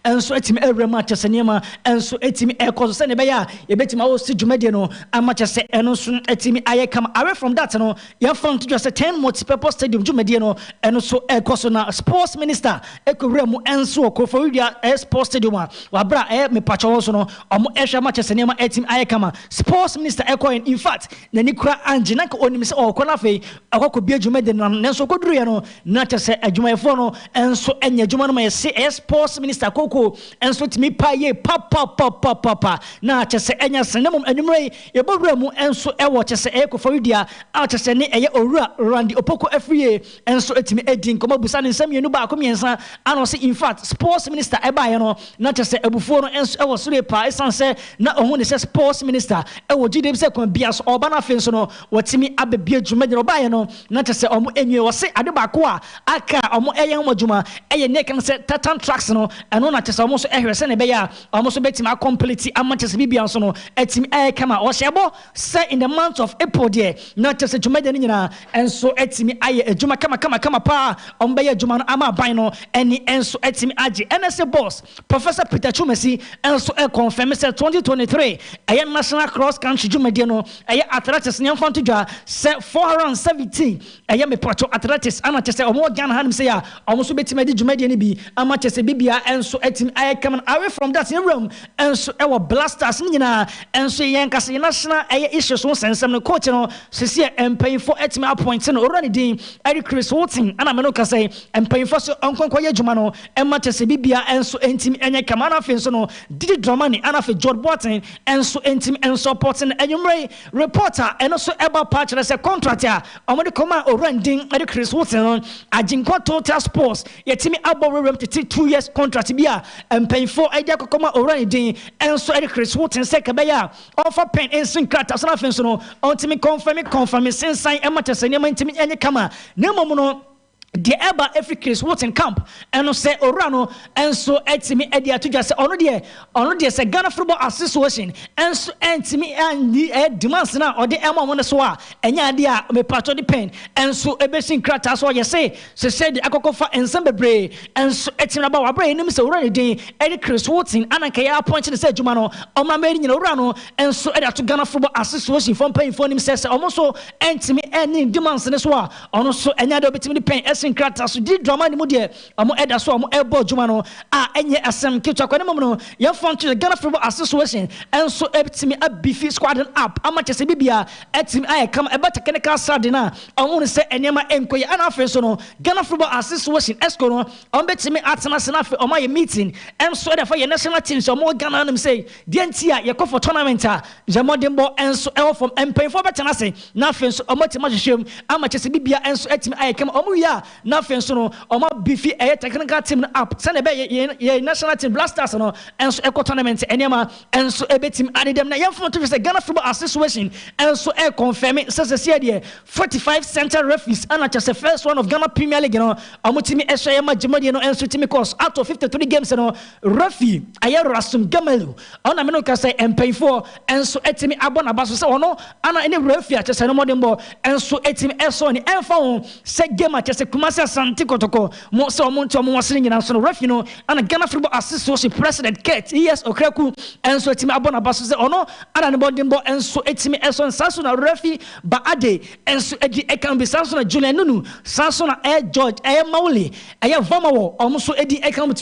enso etimi ewrema chese nema enso etimi ekoso se ne be ya ebetima wo si dwumade no ama chese eno so etimi aye kam away from that no ya found to just 10 multi-purpose stadium dwumade no eno so ekoso na sports minister ekowremu enso Koforidua sports stadium wa bra me pacho so no omo ehwe ma chese nema etimi aye kama sports minister ekoin in fact na nikura anje nanka onim se okona fe akoko bia dwumade no nenso koduru ye no na chese adwumayefo no enso enya adwuma no ma yese sports minister koko enso timi paye papa na chese enya senemum anwumre ye bowura mu enso ewo chese Koforidua a chese ne eye owura Randy Opoko afriye enso etimi edin komo busa ne nsam yenu ba akomiensa ano se in fact sports minister eba ye no na chese ebufuo no enso ewo sure pa esanse na ohun ne se sports minister ewo gidem se kon bias oba na fe nso no watimi abebia dwumade no ba ye no na chese omo enwe wo se ade ba ko a aka omo eye ho adwuma eye ne kan se Titan tracks no eno na chese omo so ehwese ne be ya omo so betimi complete ama chese bibia nso no etimi kama o shebo se in the month of April there na chese dwumade ni nyina enso etimi aye adwuma kama pa omo be ya adwuma no ama ban no eni enso etimi age NSA boss Professor Peter Chumesi enso confirm say 2023 aye national cross country dwumade no aye athletics ne mfanto dwa se 417 aye me pato athletics ana chese omo Ghana hanim say ya omo so betimi ade dwumade ni bi ama chese bibia enso etimi aye come away from that in room enso ewo blasters ni nyina enso yen kase national aye issues so sensem no coach no sese empay for etimi appoint no already din Eric Chris Wooten ana me no kase empay for so onkonko ye dwuma no emma chese bibia enso entimi enye kama na fe so no didi dramani ana fe George Boateng enso entimi en supporting enumre reporter eno so eba patch na se contract a omode koma orandin Eric Chris Wooten no AGYENKWA Total Sports yetimi abowrem titi 2 years contract bia empay for idea koma orandin enso Eric Chris Wooten se kabeya offer pen ensin krata so na fe so no ontimi confirm sensan emma chese ne entimi enye kama na momo no the eba every case Wooten camp and say orano and so etimi edia to just ono de say Ghana Football Association and so entimi and demands na or the ema won so a enya de a me pato the pen and so ebesin krata so you say said the akokofa ensem bebre and so etimi ba wa bre nim say orano den Eric Chris Wooten ananka ya appoint say adwuma no o ma meri nyina orano and so edia to Ghana Football Association from paying for him say almost entimi any demands ne so a ono so enya de obetimi the pen Sinkrata so di drama ni mu de amo eda so amo ebo dwuma no a enye asem kitwa kwani mom no ye fon to the Ghana Football Association enso ebtimi abifi squad up ama chese bibia etimi aye kam eba technical side na omo se enema enkoye ana afa so no Ghana Football Association esco no ombetimi atena se na omo ye meeting enso eda fa ye national teams omo Ghana nim say de ntia ye kɔ for tournament a jamodembo enso el from empay for betena se na afa so omo tima hwehwem ama chese bibia enso etimi aye kam omo ya nothing so no or my beefy a technical team up send a national team blasters no and so eco tournament anyama and so a bit team added them na yam to say Ghana Football Association and so air confirming says the 45 center referees and just the first one of Ghana Premier League no amutimi esayama jimodi no and so team course out of 53 games no referee ayer rasum gamelu ona me no ka say empay for and so etimi abona baso say ono ana any referee just no modern ball and so etimi eso ni enfo say game just kumasi asante kotoko mo say omonto mo wasere nyina so no referee no ana Ghana Football Association president Kate yes Okraku and so etimi abona baso say ono ana modern ball and so etimi eso saso na referee ba ade and so edi e can be saso na Julian Nunu saso na George Mauli Vamawo almost edi e can be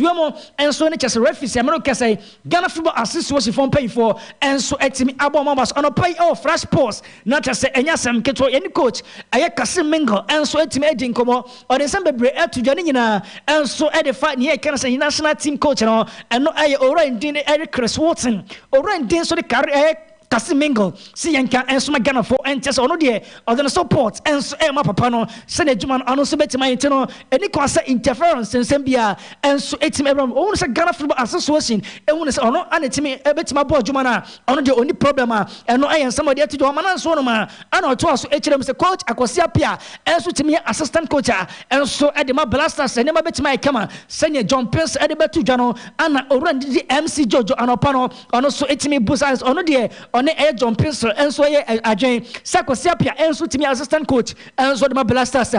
and so just referee say America say Ghana Football Association for pay for and so etimi aboma bas on pay fresh post not just say enya sam keto any coach aye Kasim Mingle and so etimi edi nkomo or the December break to join nyina and so edi fight here can say national team coach no and no aye Oran Din Eric Chris Watson Oran Din so the career Kasim Mingle, see Yanka and Suma Ghana for and just on the other support and so Emma Papano, Senate Juman, and also bet my internal and it was interference in Zambia and so it's me around almost a Ghana Football Association and when it's on and it's me a bit my boy Jumana on the only problem and no I am somebody to do a man so and I told us the coach Akosia Pia and so to me assistant coach and so at the blasters and never bet my camera senior John Pence at the betu Jano and already the MC Jojo and Opano and also it's me Busas on the on the John Pencil and so again Sakosiapia and so to me assistant coach and so the blasters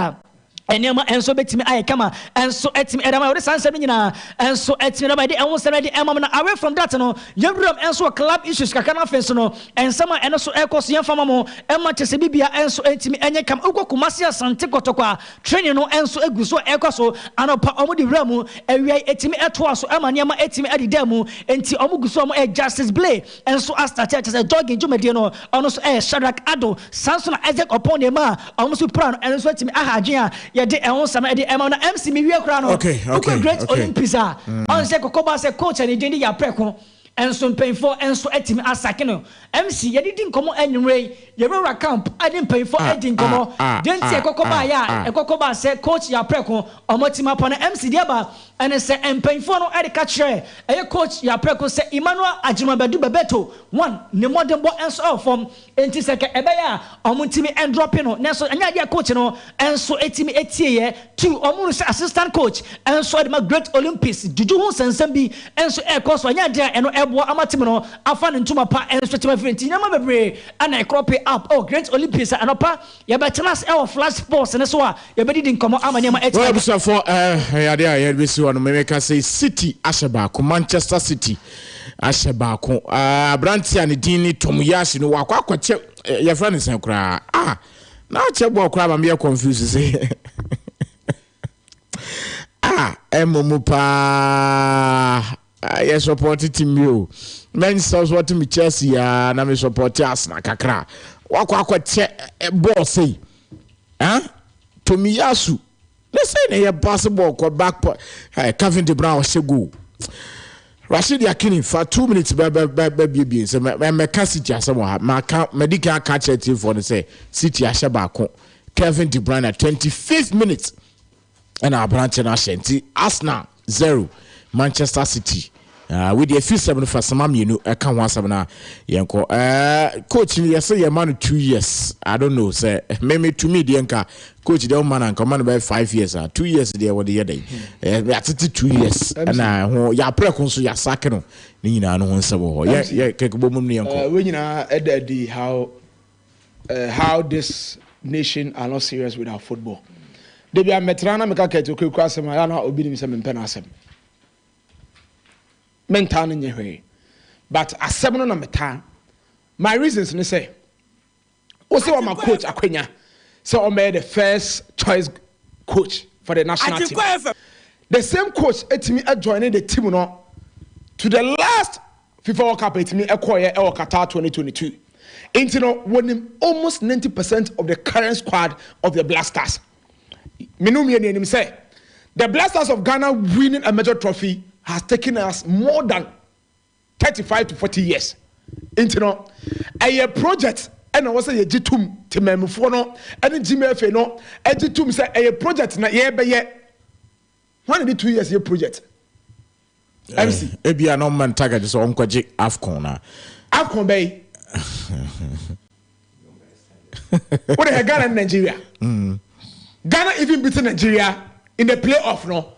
and so bet me I come and so at me and so at me and almost already away from that no yam and so club issues kakana fence no and some and so ekos yam famamo and Manchester Bibia and so at me and come uko Kumasi Asante Kotokwa training no and so egu so ekoso anopa omudi ramu ewia etimi etoa so amaniama etimi adi demu enti omugu so mo justice play and so as start as a dog in Jumedi no ono so Shadrack Ado Samson Isaac upon the ma almost plan and so etimi ahagin yede ehon sama ede ema na MC mi wie kra no okay great Olympics on say kokoba say coach and dey ya preko and so painful and so etimi asake no MC yede din komo anwure yewura camp adin painful edin komo den tie kokoba ya ekokoba say coach ya preko omotima pon MC dia ba and say painful no ede ka kire coach ya preko say Emmanuel Ajimabadu Bebeto one ne modern boy and so from enti say ke ebe ya omotimi and dropping no na so anya dia coach no and so etimi etie ye two omo say assistant coach and so the great Olympics juju hu sensem bi and so course anya dia eno ebo amatim no afa ne ntuma pa and so tima frenti nyama bebre ana crop up great Olympics anopa ye betnas flash sports ne so a ye bedi din komo amanyama etie well so for ya dia ye be si wono me ka say City asheba ko Manchester City asheba ko Brantia ne din ni Tomuyashi no wakwa kwache ye friend sen kra na chebo kra ba me confuse say emomu pa yes support team you men says what me Chelsea na me support Arsenal kakra wakwa kwache ball say Tomiyasu let's say na basketball ko back Kevin De Bruyne was go Rashid Yakini for 2 minutes baby so me can City asemo ma medical catch it for the say City asheba ko Kevin De Bruyne 25th minute and our branch na Shanti Arsenal 0 Manchester City with the few 7 for some can one 7 yanko coach yes say your man 2 years I don't know say maybe to me the coach the man and command by 5 years 2 years there what the year day at 2 years and ya pre konso ya sake no ni nyina no nsebo ya kekebo mum ne yanko we nyina edadi how this nation are not serious with our football they be metrana meka keto kwekwa asem ya na obi ni se mempena asem mentan nye hwe but asem no na meta my reasons ni say o say my coach Akwenya so I made the first choice coach for the national team the same coach etimi joining the team no to the last FIFA World Cup etimi ekoye e Qatar 2022 into no winning almost 90% of the current squad of the Blasters. Minumi and him say the Blasters of Ghana winning a major trophy has taken us more than 35 to 40 years. Into no a project and I was a jitum temamufo no ene GMFA no egitum say a project na ye be ye 2 years ye project MC ebia no man target so onkwaje AFCON na AFCON bay what the Ghana and Nigeria Ghana even beating Nigeria in the playoff no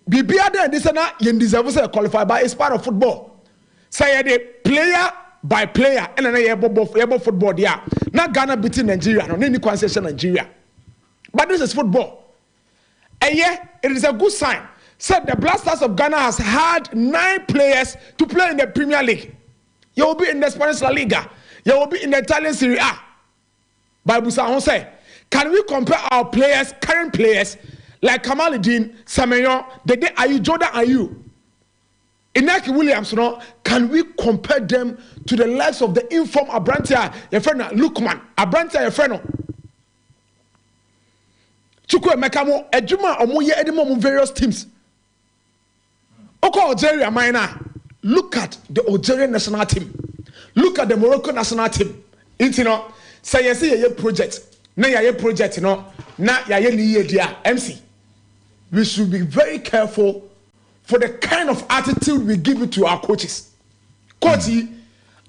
bibia there this na you deserve to qualify, but it's part of football. Say the player by player and then you football there. Not Ghana beating Nigeria, no any concession Nigeria. But this is football. And yeah, it is a good sign. Said the Blasters of Ghana has had 9 players to play in the Premier League. You will be in the Spanish La Liga. You will be in the Italian Serie A. Bible say, can we compare our players, current players, like Kamaluddin, Semenyo, Dede Ayew, Jordan Ayew, Inaki Williams, no? Can we compare them to the likes of the informed Abrantia, your friend Lukman, Abrantia, your friend? Chukwu Emekamo, Ejuma, Omoye, Edimo, various teams. Oko Algeria, Minor. Look at the Algerian national team. Look at the Moroccan national team. Intino, say you see a project. Na ya project, you know. Na ya ye dia MC. We should be very careful for the kind of attitude we give it to our coaches. Coachy,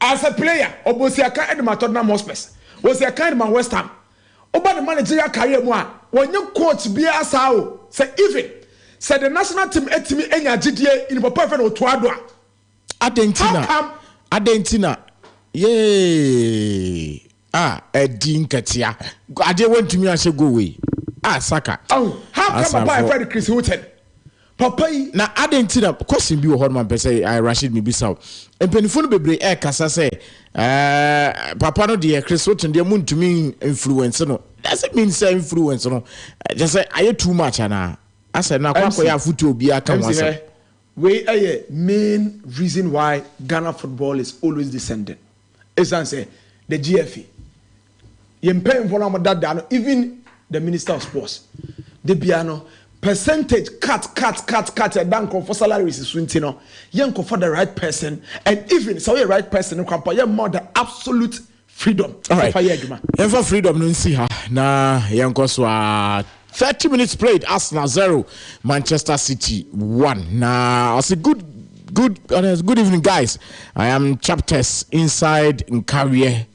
as a player, Obosiaka Edma Tottenham Hotspur, was a kind of West Ham. Oba the managerial career when you coach be as how say even say the national team etimi enya GDA in the perfect Otuadua. Adentina. Yay. Edin Katia. Ade went to me and say go away. Saka. Oh, how come Papa Fred Chris Houghton? Papa na Adentina question bi wo hɔ man pɛ sɛ Rashid mi bisa. Empenifo no bebre kasa sɛ papa no de Chris Houghton de muntumi influence no. Does it mean say influence no? Just say are you too much ana? Asa na kwa ya futu obi aka wasa. We are main reason why Ghana football is always descending. Esan say the GFA. Yempen for am that even the Minister of Sports. The piano percentage cut and then for salaries is swintino. Young for the right person and even so the right person you more the absolute freedom. All right. For freedom no see her. Na yanko so 30 minutes played, Arsenal 0, Manchester City 1. Now, I say good evening, guys. I am chapters inside in career.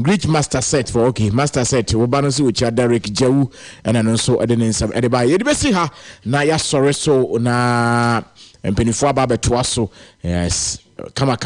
Great master set for master set. Wobanosi which are Derek Jewu and then also Eden some Edeba. You be see her na ya sorry so na penifo aba beto aso. Yes, come.